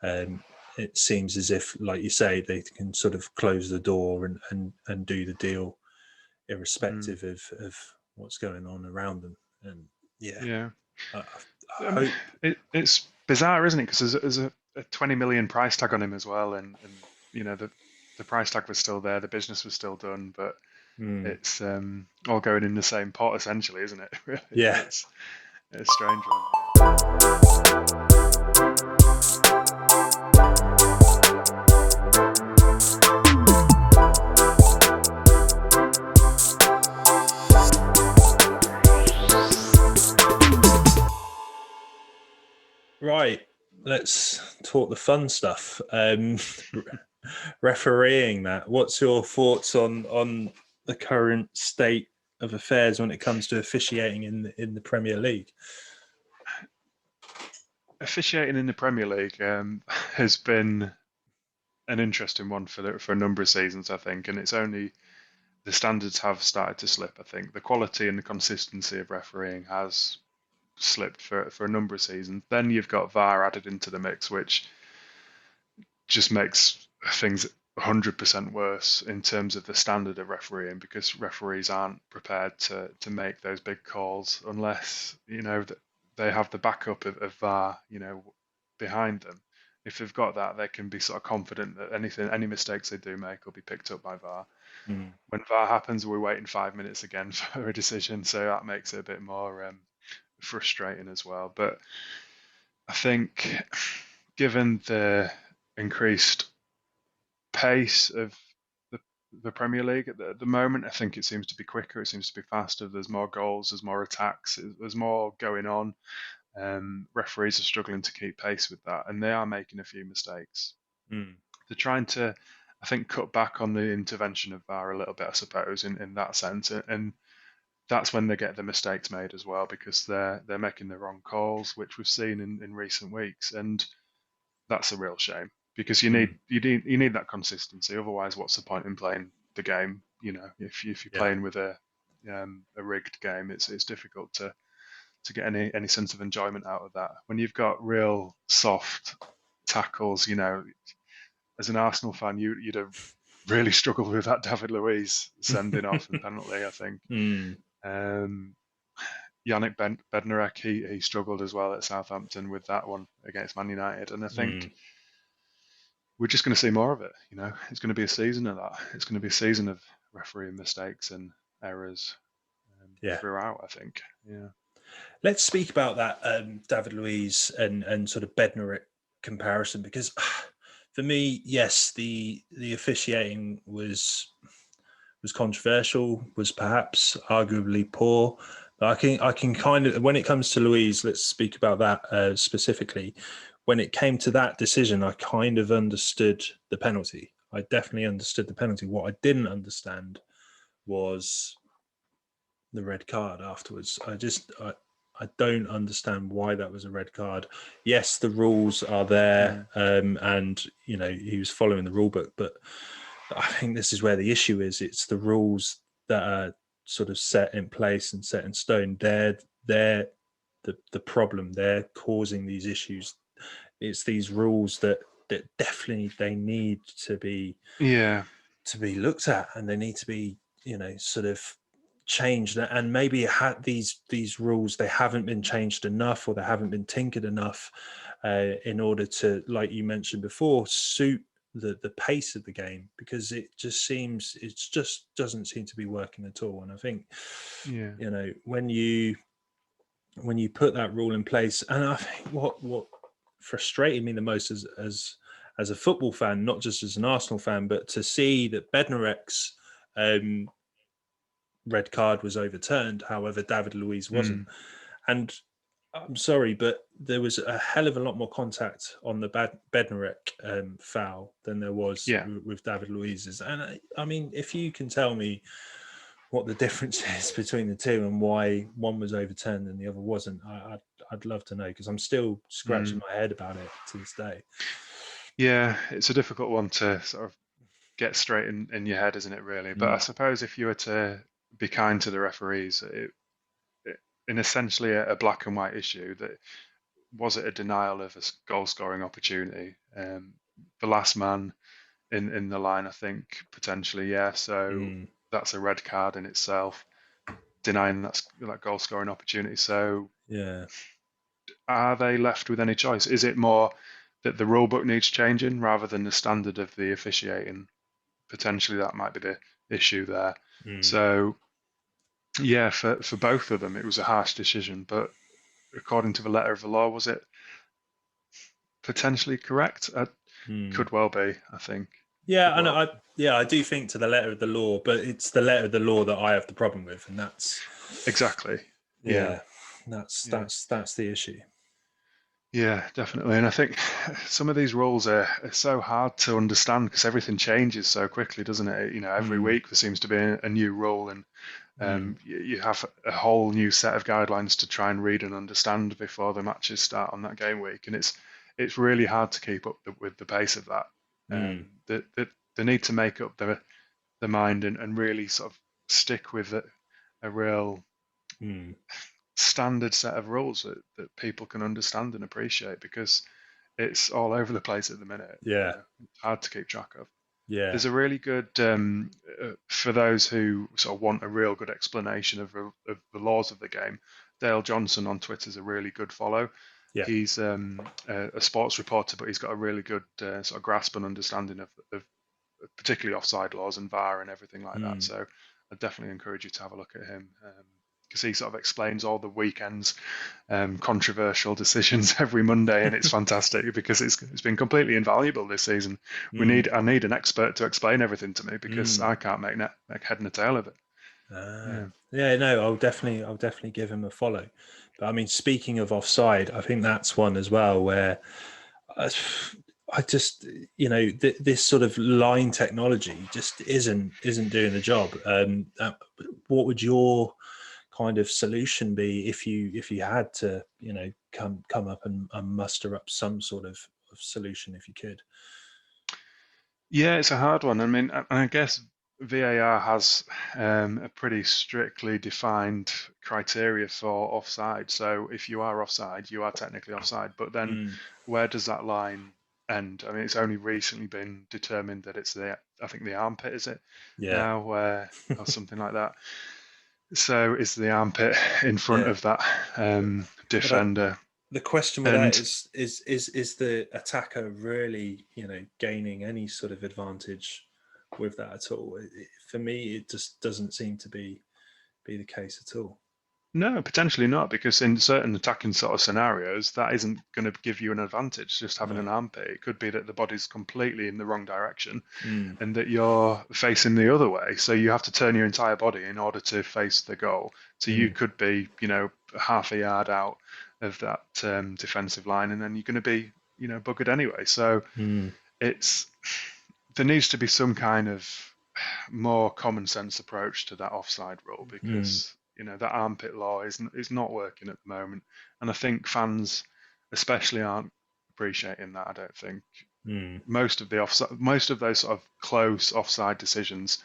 It seems as if, like you say, they can sort of close the door and do the deal irrespective of what's going on around them. And Yeah. I hope. It's bizarre, isn't it? Because there's a 20 million price tag on him as well, and the price tag was still there, the business was still done, but it's all going in the same pot essentially, isn't it? Really? Yeah. It's a strange one. Right, let's talk the fun stuff. Refereeing, Matt, what's your thoughts on the current state of affairs when it comes to officiating in the Premier League? Officiating in the Premier League has been an interesting one for a number of seasons, I think, and it's only the standards have started to slip. I think the quality and the consistency of refereeing has slipped for a number of seasons. Then you've got VAR added into the mix, which just makes things 100% worse in terms of the standard of refereeing, because referees aren't prepared to make those big calls unless they have the backup of VAR behind them. If they've got that, they can be sort of confident that any mistakes they do make will be picked up by VAR. When VAR happens, we're waiting 5 minutes again for a decision, so that makes it a bit more frustrating as well. But I think, given the increased pace of the Premier League at the moment, I think it seems to be quicker, it seems to be faster, there's more goals, there's more attacks, there's more going on. Referees are struggling to keep pace with that, and they are making a few mistakes. They're trying to, I think, cut back on the intervention of VAR a little bit, I suppose, in that sense, and that's when they get the mistakes made as well, because they're making the wrong calls, which we've seen in recent weeks, and that's a real shame, because you need that consistency. Otherwise, what's the point in playing the game? If you're playing with a rigged game, it's difficult to get any sense of enjoyment out of that. When you've got real soft tackles, as an Arsenal fan, you'd have really struggled with that David Luiz sending off and penalty, I think. Yannick Bednarek, he struggled as well at Southampton with that one against Man United, and I think we're just going to see more of it. It's going to be a season of that. It's going to be a season of refereeing mistakes and errors throughout, I think. Yeah. Let's speak about that David Luiz and sort of Bednarek comparison, because for me, yes, the officiating was controversial, was perhaps arguably poor. But I can kind of, when it comes to Louise, let's speak about that specifically. When it came to that decision, I kind of understood the penalty. I definitely understood the penalty. What I didn't understand was the red card afterwards. I don't understand why that was a red card. Yes, the rules are there, and he was following the rule book, but I think this is where the issue is. It's the rules that are sort of set in place and set in stone. They're the problem. They're causing these issues. It's these rules that definitely they need to be looked at, and they need to be sort of changed. And maybe these rules, they haven't been changed enough, or they haven't been tinkered enough in order to, like you mentioned before, suit the pace of the game, because it just doesn't seem to be working at all. And I think when you put that rule in place, and I think what frustrated me the most as a football fan, not just as an Arsenal fan, but to see that Bednarek's red card was overturned. However, David Luiz wasn't. And I'm sorry, but there was a hell of a lot more contact on the Bednarek foul than there was with David Luiz's. And I mean, if you can tell me what the difference is between the two and why one was overturned and the other wasn't, I'd love to know, because I'm still scratching my head about it to this day. Yeah, it's a difficult one to sort of get straight in your head, isn't it, really? But I suppose if you were to be kind to the referees, in essentially a black and white issue, that was it a denial of a goal scoring opportunity? The last man in the line, I think, potentially, yeah. So that's a red card in itself, denying that goal scoring opportunity. So are they left with any choice? Is it more that the rule book needs changing rather than the standard of the officiating? Potentially that might be the issue there. So yeah, for both of them, it was a harsh decision, but according to the letter of the law, was it potentially correct? Could well be, I think. Yeah, and I do think to the letter of the law, but it's the letter of the law that I have the problem with, and that's exactly. That's the issue. Yeah, definitely. And I think some of these rules are so hard to understand because everything changes so quickly, doesn't it? Every week there seems to be a new rule, and you have a whole new set of guidelines to try and read and understand before the matches start on that game week. And it's really hard to keep up with the pace of that. They need to make up their mind and really sort of stick with a real standard set of rules that people can understand and appreciate, because it's all over the place at the minute. It's hard to keep track of. There's a really good for those who sort of want a real good explanation of the laws of the game. Dale Johnson on Twitter is a really good follow. He's a sports reporter, but he's got a really good sort of grasp and understanding of particularly offside laws and VAR and everything like that. So I definitely encourage you to have a look at him, because he sort of explains all the weekend's controversial decisions every Monday, and it's fantastic because it's been completely invaluable this season. I need an expert to explain everything to me, because I can't make head and a tail of it. I'll definitely give him a follow. But I mean, speaking of offside, I think that's one as well where I just, this sort of line technology just isn't doing the job. What would your kind of solution be if you had to, come up and muster up some sort of solution if you could? Yeah, it's a hard one. I mean, I guess VAR has a pretty strictly defined criteria for offside. So if you are offside, you are technically offside. But then where does that line end? I mean, it's only recently been determined that it's I think the armpit, is it? Now, or something like that. So is the armpit in front of that defender? The question with that is the attacker really, gaining any sort of advantage with that at all? For me, it just doesn't seem to be the case at all. No, potentially not, because in certain attacking sort of scenarios, that isn't going to give you an advantage just having No. an armpit. It could be that the body's completely in the wrong direction Mm. and that you're facing the other way. So you have to turn your entire body in order to face the goal. So you Mm. could be, half a yard out of that defensive line, and then you're going to be, buggered anyway. So Mm. it's there needs to be some kind of more common sense approach to that offside rule, Mm. because that armpit law is not working at the moment, and I think fans especially aren't appreciating that. I don't think Mm. most of those sort of close offside decisions,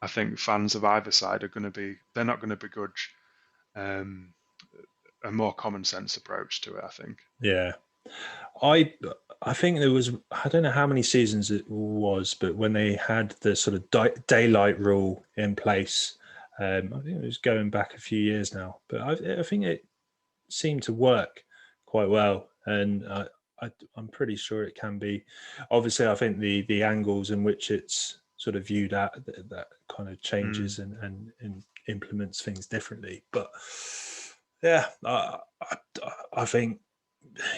I think fans of either side they're not going to begrudge um, a more common sense approach to it, I think. Yeah. I I think there was, I don't know how many seasons it was, but when they had the sort of daylight rule in place, I think it was going back a few years now, but I think it seemed to work quite well, and I'm pretty sure it can be. Obviously, I think the angles in which it's sort of viewed at that kind of Mm. changes and implements things differently, but yeah, I think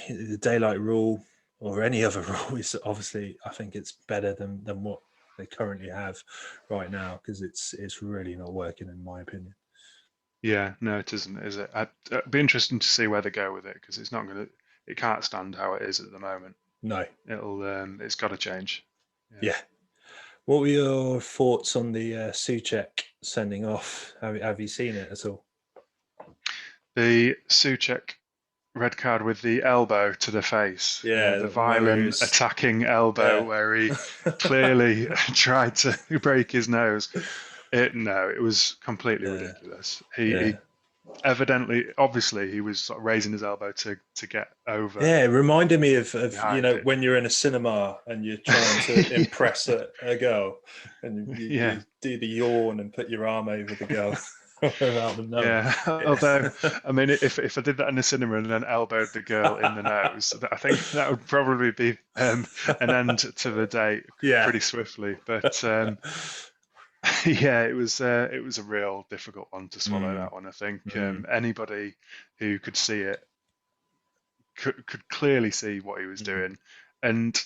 the daylight rule or any other rule is obviously, I think it's better than what they currently have right now, because it's really not working in my opinion. Yeah, no, it isn't, is it? It'd be interesting to see where they go with it, because it can't stand how it is at the moment. No. It's got to change. Yeah. Yeah. What were your thoughts on the Suchek sending off? Have you seen it at all? The Suchek red card with the elbow to the face, Yeah, the the one where he violent was. attacking elbow Yeah. where he clearly tried to break his nose. No, it was completely Yeah. ridiculous. Yeah. He evidently, obviously, he was sort of raising his elbow to get over Yeah, it reminded me of behind it. when you're in a cinema and you're trying to impress a girl, and Yeah, you do the yawn and put your arm over the girl without them knowing. yeah. Yeah. Although, I mean, if I did that in the cinema and then elbowed the girl in the nose, I think that would probably be an end to the date Yeah. pretty swiftly. But yeah, it was a real difficult one to swallow. Mm, That one, I think mm, anybody who could see it could clearly see what he was mm, doing, and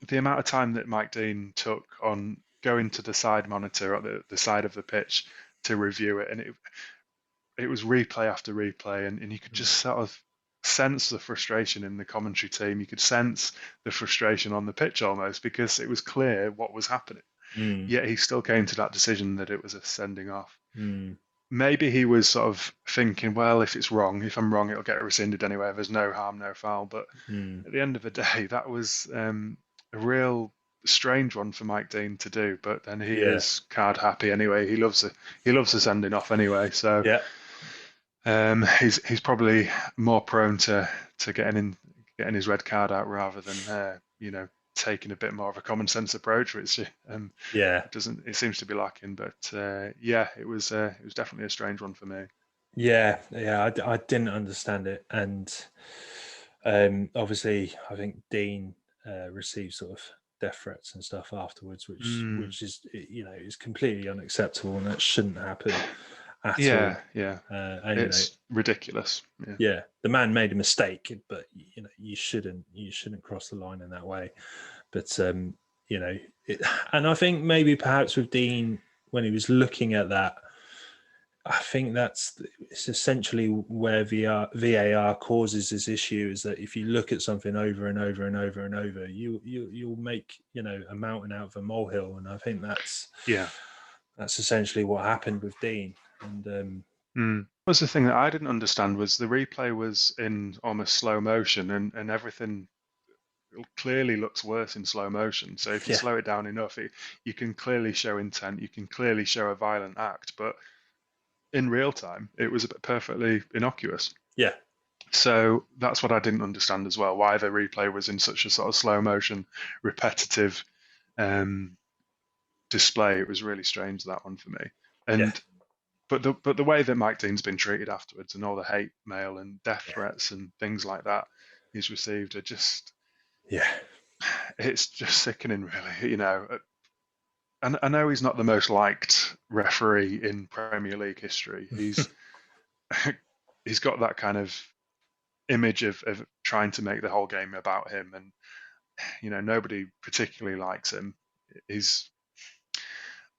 the amount of time that Mike Dean took on going to the side monitor at the side of the pitch to review it, and it was replay after replay, and you could just mm, sort of sense the frustration in the commentary team. You could sense the frustration on the pitch almost, because it was clear what was happening. mm, Yet he still came to that decision that it was a sending off. mm, Maybe he was sort of thinking, well, if I'm wrong, it'll get rescinded anyway. There's no harm, no foul. But mm. at the end of the day, that was a real strange one for Mike Dean to do. But then he Yeah. is card happy anyway. He loves the sending off anyway. So Yeah. he's probably more prone to getting his red card out rather than taking a bit more of a common sense approach, which Yeah. it seems to be lacking. But yeah, it was definitely a strange one for me. Yeah. Yeah. I didn't understand it, and obviously, I think Dean received sort of death threats and stuff afterwards, Mm, which is is completely unacceptable, and that shouldn't happen at yeah, all. yeah, And it's ridiculous. Yeah, yeah, the man made a mistake, but you shouldn't cross the line in that way. But you know, and I think maybe perhaps with Dean, when he was looking at that, I think it's essentially where VAR causes this issue, is that if you look at something over and over and over and over, you'll make a mountain out of a molehill, and I think yeah. that's essentially what happened with Dean. And Mm. Was the thing that I didn't understand was the replay was in almost slow motion, and everything clearly looks worse in slow motion. So if you yeah, slow it down enough, you can clearly show intent, you can clearly show a violent act, but in real time, it was perfectly innocuous. yeah, So that's what I didn't understand as well, why the replay was in such a sort of slow motion, repetitive um, display. It was really strange, that one for me. yeah, And but the way that Mike Dean's been treated afterwards, and all the hate mail and death yeah, threats and things like that he's received, are just yeah, it's just sickening, really. And I know he's not the most liked referee in Premier League history. He's he's got that kind of image of trying to make the whole game about him, and nobody particularly likes him. He's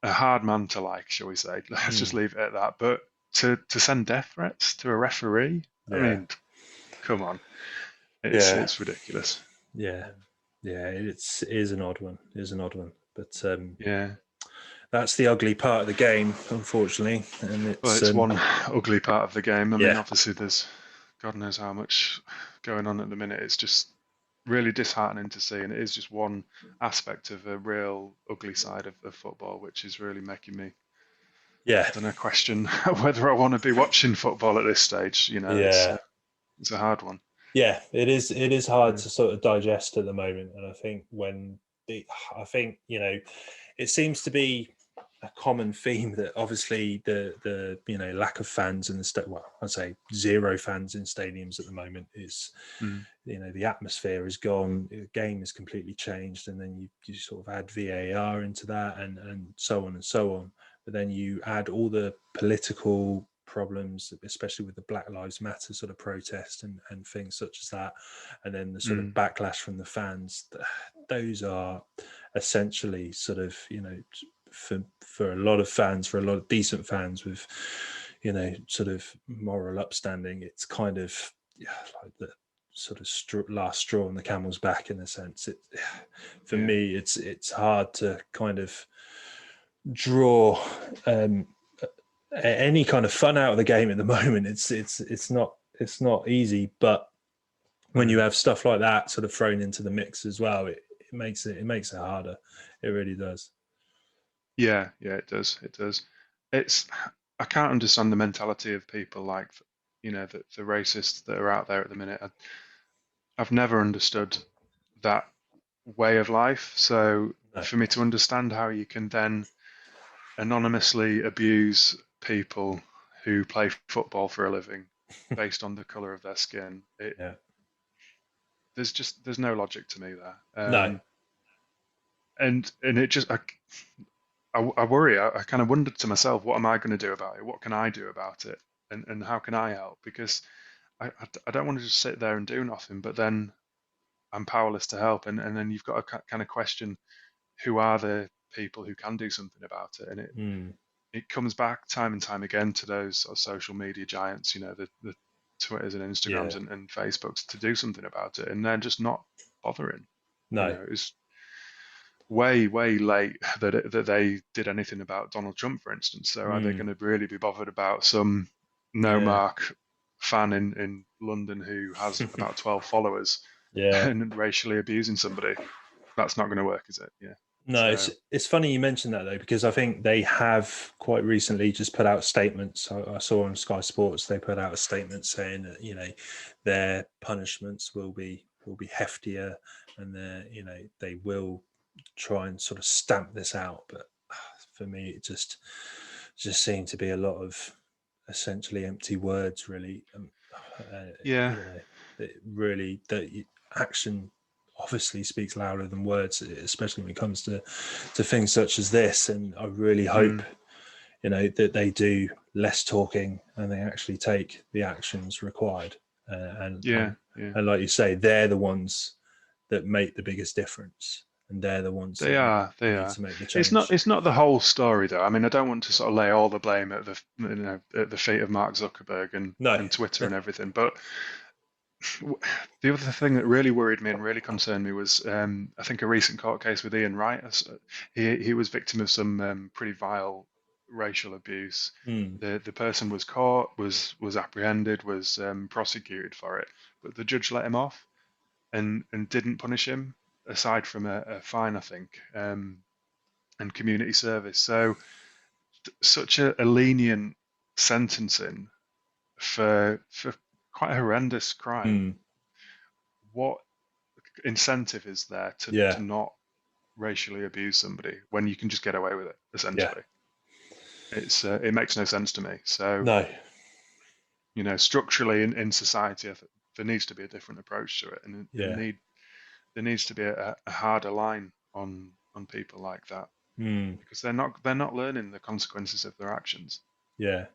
a hard man to like, shall we say? Let's just leave it at that. But to send death threats to a referee, I mean, come on, it's ridiculous. Yeah, it is an odd one. It is an odd one, but Yeah. that's the ugly part of the game, unfortunately. And it's one ugly part of the game. I mean, Yeah. obviously, there's God knows how much going on at the minute. It's just really disheartening to see, and it is just one aspect of a real ugly side of football, which is really making me, I don't know, question whether I want to be watching football at this stage. It's a hard one. Yeah, it is. It is hard to sort of digest at the moment, and I think it seems to be a common theme that obviously the lack of fans in the I'd say zero fans in stadiums at the moment is the atmosphere is gone, the game is completely changed, and then you sort of add VAR into that and so on and so on. But then you add all the political problems, especially with the Black Lives Matter sort of protest and things such as that, and then the sort of backlash from the fans. Those are essentially sort of for a lot of fans, for a lot of decent fans with sort of moral upstanding, it's kind of like the sort of last straw on the camel's back in a sense. For me, it's hard to kind of draw any kind of fun out of the game at the moment. It's not easy, but when you have stuff like that sort of thrown into the mix as well, it makes it harder. It really does. Yeah, it does. It does. I can't understand the mentality of people like the racists that are out there at the minute. I've never understood that way of life. So for me to understand how you can then anonymously abuse people who play football for a living based on the color of their skin, there's no logic to me there. No. And it just I worry. I kind of wondered to myself, what am I going to do about it? What can I do about it? And how can I help? Because I don't want to just sit there and do nothing, but then I'm powerless to help. And then you've got to kind of question, who are the people who can do something about it? And it comes back time and time again to those sort of social media giants, the Twitters and Instagrams and Facebooks, to do something about it. And they're just not bothering. No. It was way late that they did anything about Donald Trump, for instance. So are they going to really be bothered about some no-mark fan in London who has about 12 followers and racially abusing somebody? That's not going to work, is it? Yeah. No, it's funny you mentioned that though, because I think they have quite recently just put out statements. I saw on Sky Sports they put out a statement saying that their punishments will be heftier, and they will try and sort of stamp this out. But for me, it just seemed to be a lot of essentially empty words, really. Action obviously speaks louder than words, especially when it comes to things such as this. And I really hope that they do less talking and they actually take the actions required. And like you say, they're the ones that make the biggest difference, and they're the ones they are to make the change. It's not the whole story though. I mean, I don't want to sort of lay all the blame at the feet of Mark Zuckerberg and Twitter and everything, but the other thing that really worried me and really concerned me was I think a recent court case with Ian Wright. He was victim of some pretty vile racial abuse. The person was caught, was apprehended, was prosecuted for it, but the judge let him off and didn't punish him, aside from a fine, I think, and community service. So such a lenient sentencing for quite a horrendous crime. What incentive is there to not racially abuse somebody when you can just get away with it, essentially? It makes no sense to me. So structurally in society, I think there needs to be a different approach to it, and there needs to be a harder line on people like that, because they're not learning the consequences of their actions. It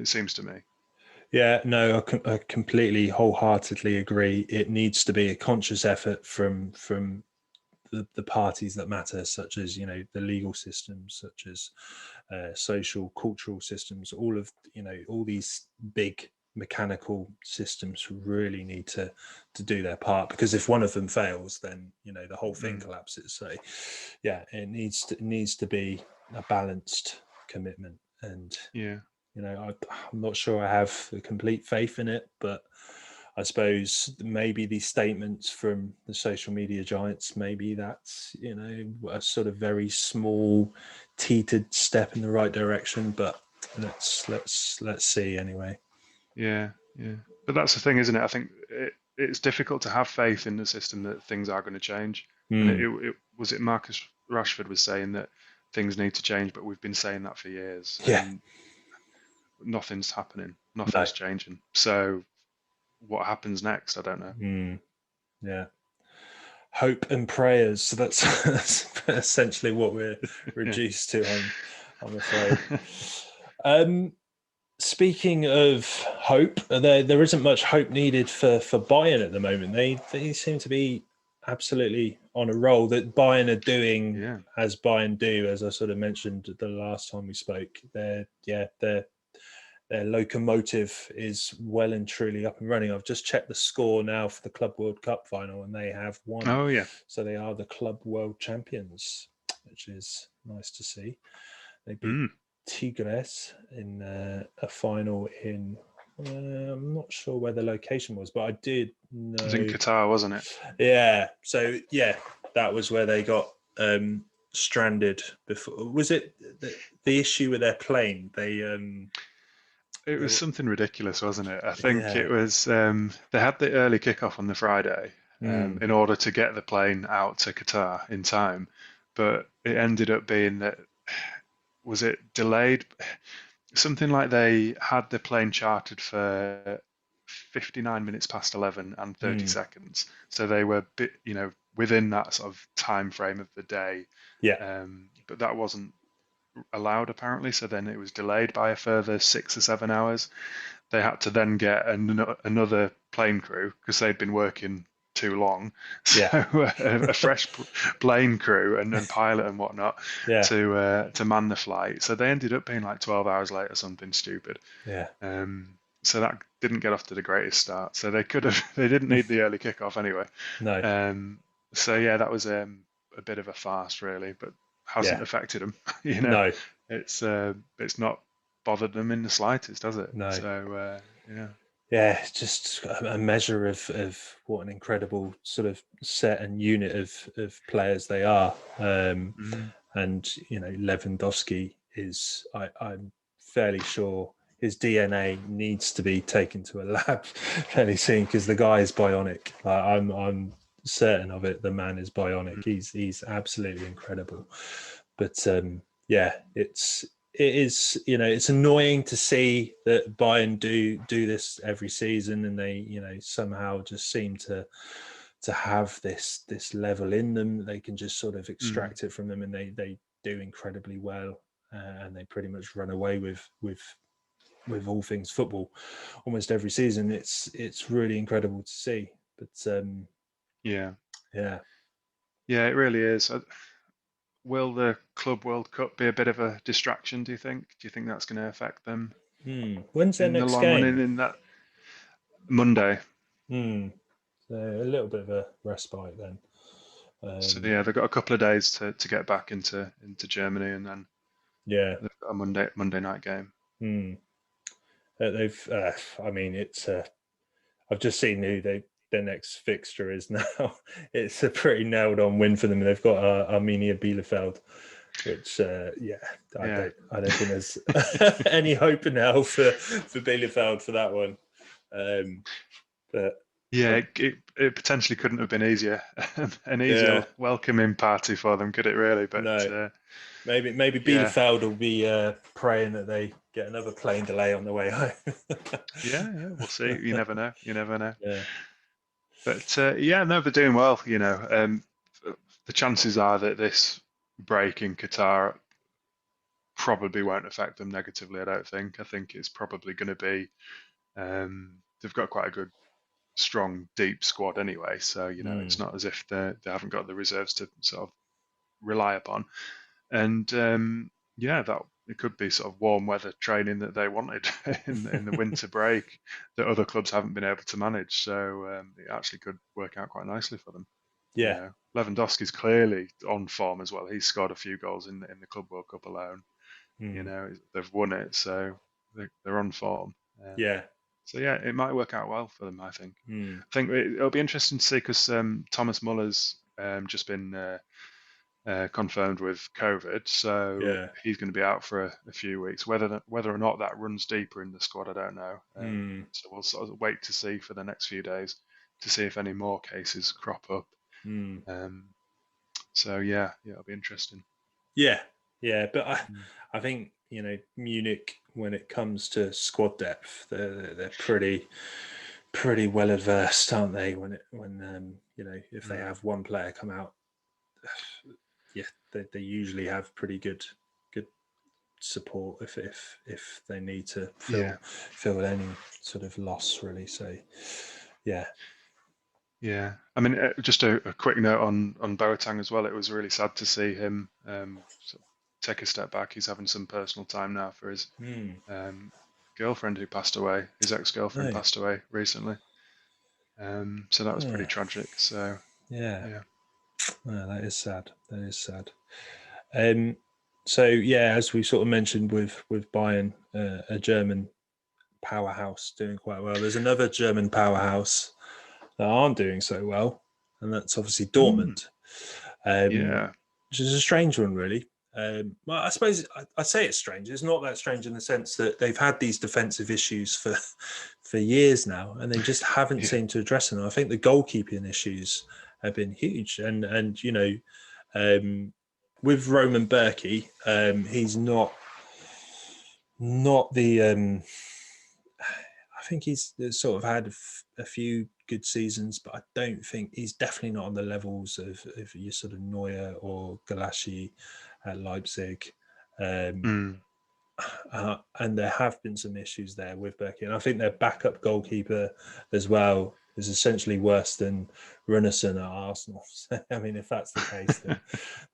seems to me. Yeah, no, I completely, wholeheartedly agree. It needs to be a conscious effort from the parties that matter, such as the legal systems, such as social, cultural systems. All of all these big mechanical systems really need to do their part, because if one of them fails, then the whole thing collapses. So, yeah, it needs to be a balanced commitment, and Yeah. I'm not sure I have a complete faith in it, but I suppose maybe these statements from the social media giants, maybe that's a sort of very small, teetered step in the right direction. But let's see anyway. Yeah, yeah. But that's the thing, isn't it? I think it's difficult to have faith in the system that things are going to change. And Mm, it Marcus Rashford was saying that things need to change, but we've been saying that for years, yeah, and nothing's happening, no, nothing's changing. So what happens next? I don't know. yeah, hope and prayers. So that's essentially what we're Yeah. reduced to. I'm afraid. Um, Speaking of hope, there isn't much hope needed for Bayern at the moment. They seem to be absolutely on a roll. That Bayern are doing Yeah. as Bayern do, as I sort of mentioned the last time we spoke. Their locomotive is well and truly up and running. I've just checked the score now for the Club World Cup final, and they have won. Oh yeah. So they are the Club World Champions, which is nice to see. They beat Mm. Tigres in a final in. I'm not sure where the location was, but I did It was in know. Qatar, wasn't it? Yeah, so yeah, that was where they got stranded before. Was it the issue with their plane? It They was were, something ridiculous, wasn't it? I think yeah, it was. They had the early kickoff on the Friday mm, in order to get the plane out to Qatar in time, but it ended up being that was it delayed? Something like they had the plane chartered for 59 minutes past 11 and 30 mm, seconds, so they were within that sort of time frame of the day, yeah, but that wasn't allowed apparently. So then it was delayed by a further 6 or 7 hours. They had to then get another plane crew because they'd been working too long. So yeah, a fresh plane crew and pilot and whatnot yeah, to man the flight. So they ended up being like 12 hours late or something stupid. yeah. So that didn't get off to the greatest start. So they could have they didn't need the early kickoff anyway. No, Um, so yeah, that was a bit of a farce really, but hasn't yeah, affected them. no, It's not bothered them in the slightest, does it? no. So yeah. Yeah, it's just a measure of what an incredible sort of set and unit of players they are. Mm, And Lewandowski is, I'm fairly sure his DNA needs to be taken to a lab fairly soon, because the guy is bionic. I'm certain of it. The man is bionic. mm, He's absolutely incredible. But yeah, it's annoying to see that Bayern do this every season, and they somehow just seem to have this level in them. They can just sort of mm. extract it from them, and they do incredibly well, and they pretty much run away with all things football almost every season. It's really incredible to see. But Yeah, yeah. yeah, it really is. Will the Club World Cup be a bit of a distraction, do you think? Do you think that's going to affect them When's their in the next long run game? in that Monday? Hmm. So a little bit of a respite then. So Um, yeah, they've got a couple of days to get back into Germany, and then yeah. they've got a Monday night game. Hmm. They've. I mean, it's. I've just seen who their next fixture is now. It's a pretty nailed on win for them. They've got Arminia Bielefeld, which yeah, Yeah. I don't think there's any hope in hell for Bielefeld for that one. But Yeah, uh, it potentially couldn't have been easier, an easier yeah, welcoming party for them, could it really? But no, maybe yeah, Bielefeld will be praying that they get another plane delay on the way home. yeah, yeah, we'll see. You never know. You never know. Yeah. But yeah, no, they're doing well. The chances are that this break in Qatar probably won't affect them negatively. I don't think. I think it's probably going to be They've got quite a good, strong, deep squad anyway. So it's not as if they haven't got the reserves to sort of rely upon. And that it could be sort of warm weather training that they wanted in the winter break that other clubs haven't been able to manage. So it actually could work out quite nicely for them. Yeah. Lewandowski's clearly on form as well. He's scored a few goals in the Club World Cup alone. They've won it, so they're on form. Yeah. So yeah, it might work out well for them. I think. Mm. I think it'll be interesting to see because Thomas Muller's just been confirmed with COVID, so Yeah. he's going to be out for a few weeks. Whether or not that runs deeper in the squad, I don't know. So we'll sort of wait to see for the next few days to see if any more cases crop up. So yeah, it'll be interesting. Yeah, but I think Munich, when it comes to squad depth, they're pretty well adversed, aren't they? When if they have one player come out, they usually have pretty good support if they need to fill any sort of loss, really. So yeah. I mean, just a quick note on Boateng as well. It was really sad to see him sort of take a step back. He's having some personal time now for his girlfriend who passed away. His ex-girlfriend passed away recently. So that was pretty tragic. So yeah. Oh, that is sad. So yeah, as we sort of mentioned with Bayern, a German powerhouse doing quite well. There's another German powerhouse that aren't doing so well, and that's obviously Dortmund. Which is a strange one, really. Well, I suppose I'd say it's strange. It's not that strange in the sense that they've had these defensive issues for years now, and they just haven't seemed to address them. I think the goalkeeping issues have been huge, and with Roman Berkey, he's not the. I think he's sort of had a few good seasons, but I don't think he's definitely not on the levels of your sort of Neuer or Galassi at Leipzig. And there have been some issues there with Berkey. And I think their backup goalkeeper as well is essentially worse than Runarsson at Arsenal. I mean, if that's the case, then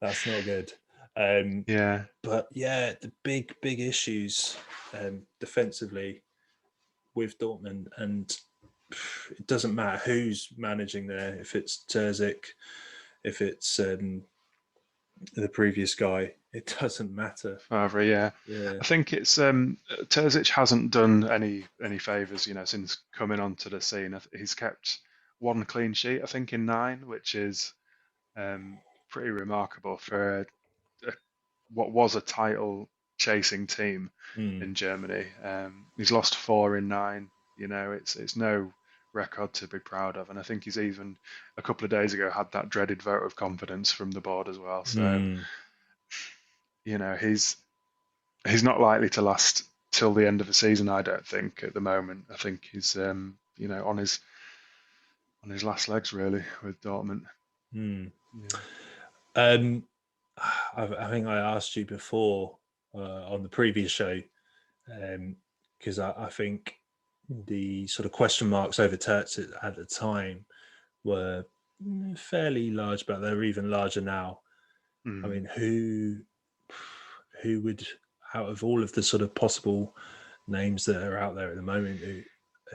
that's not good. But yeah, the big issues defensively with Dortmund, and it doesn't matter who's managing there, if it's Terzic, if it's the previous guy, it doesn't matter. Favre, I think it's Terzic hasn't done any favours, since coming onto the scene. He's kept one clean sheet, I think, in 9, which is pretty remarkable for what was a title chasing team in Germany. He's lost 4 in 9. It's no record to be proud of, and I think he's even a couple of days ago had that dreaded vote of confidence from the board as well. So he's not likely to last till the end of the season, I don't think. At the moment, I think he's on his last legs really with Dortmund. I think I asked you before on the previous show, because I think the sort of question marks over Terz at the time were fairly large, but they're even larger now. I mean, who would, out of all of the sort of possible names that are out there at the moment,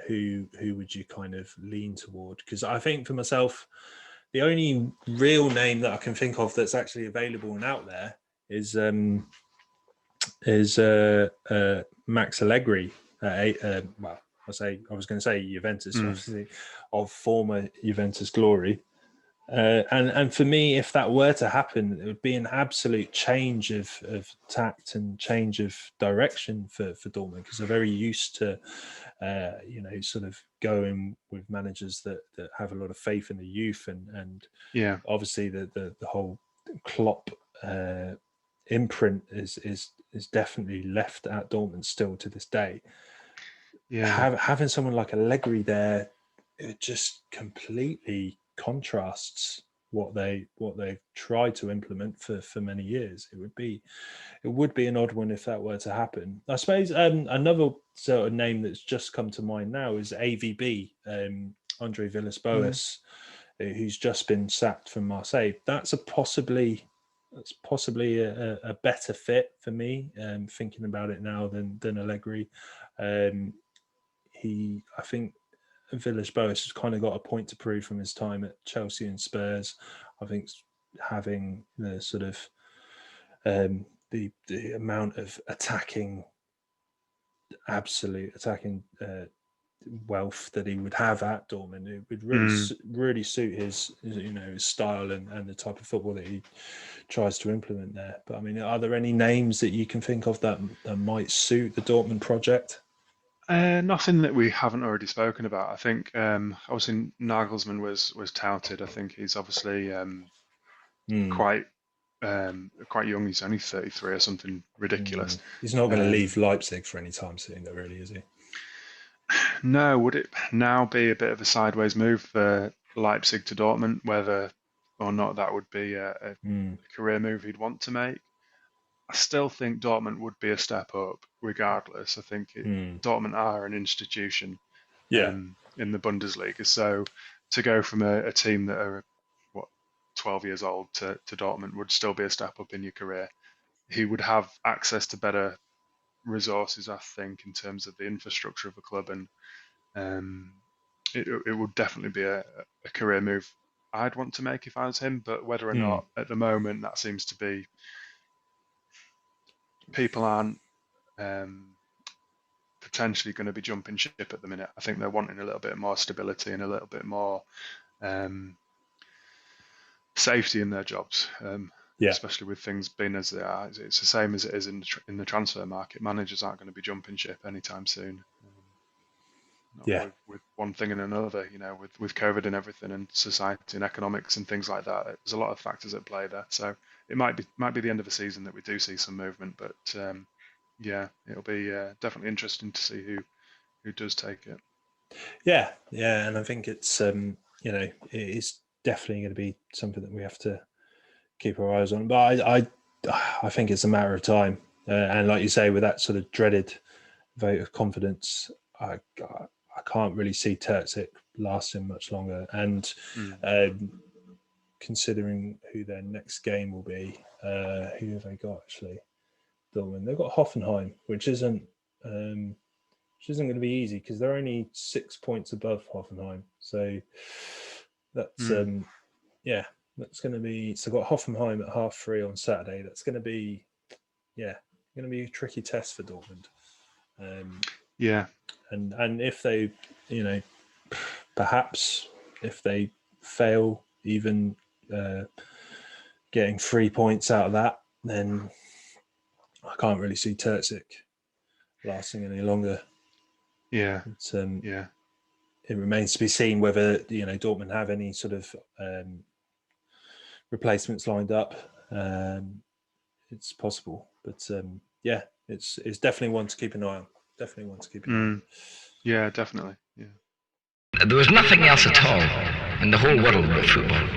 who would you kind of lean toward? Because I think for myself, the only real name that I can think of that's actually available and out there is Max Allegri. Well, I was going to say Juventus, obviously, of former Juventus glory. And for me, if that were to happen, it would be an absolute change of tact and change of direction for Dortmund, because they're very used to, sort of going with managers that have a lot of faith in the youth, and obviously the whole Klopp imprint is definitely left at Dortmund still to this day. Having someone like Allegri there, it just completely contrasts what they've tried to implement for many years. It would be an odd one if that were to happen. I suppose another sort of name that's just come to mind now is AVB, Andre Villas-Boas, who's just been sacked from Marseille. That's possibly a better fit for me, thinking about it now than Allegri. I think Villas-Boas has kind of got a point to prove from his time at Chelsea and Spurs. I think having the sort of the amount of absolute attacking wealth that he would have at Dortmund, it would really suit his style and the type of football that he tries to implement there. But I mean, are there any names that you can think of that might suit the Dortmund project? Nothing that we haven't already spoken about. I think obviously Nagelsmann was touted. I think he's obviously quite young. He's only 33 or something ridiculous. He's not going to leave Leipzig for any time soon, though, really, is he? No. Would it now be a bit of a sideways move for Leipzig to Dortmund, whether or not that would be a career move he'd want to make? I still think Dortmund would be a step up regardless. I think Dortmund are an institution in the Bundesliga. So to go from a team that are, 12 years old to Dortmund would still be a step up in your career. He would have access to better resources, I think, in terms of the infrastructure of the club. And it would definitely be a career move I'd want to make if I was him. But whether or not at the moment, that seems to be... People aren't potentially going to be jumping ship at the minute. I think they're wanting a little bit more stability and a little bit more safety in their jobs, especially with things being as they are. It's the same as it is in the transfer market. Managers aren't going to be jumping ship anytime soon. With one thing and another, with COVID and everything, and society and economics and things like that. There's a lot of factors at play there. So it might be the end of the season that we do see some movement, but it'll be definitely interesting to see who does take it. Yeah, and I think it's it is definitely going to be something that we have to keep our eyes on. But I think it's a matter of time, and like you say, with that sort of dreaded vote of confidence, I can't really see Terzic lasting much longer. And considering who their next game will be, who have they got actually? Dortmund. They've got Hoffenheim, which isn't going to be easy because they're only 6 points above Hoffenheim. So that's that's going to be. So got Hoffenheim at 3:30 on Saturday. That's going to be a tricky test for Dortmund. And if they, perhaps if they fail even getting 3 points out of that, then I can't really see Terzic lasting any longer. Yeah. It remains to be seen whether Dortmund have any sort of replacements lined up. It's possible, but it's definitely one to keep an eye on. Definitely one to keep an eye on. Yeah, definitely. Yeah. There was nothing else at all in the whole world but football.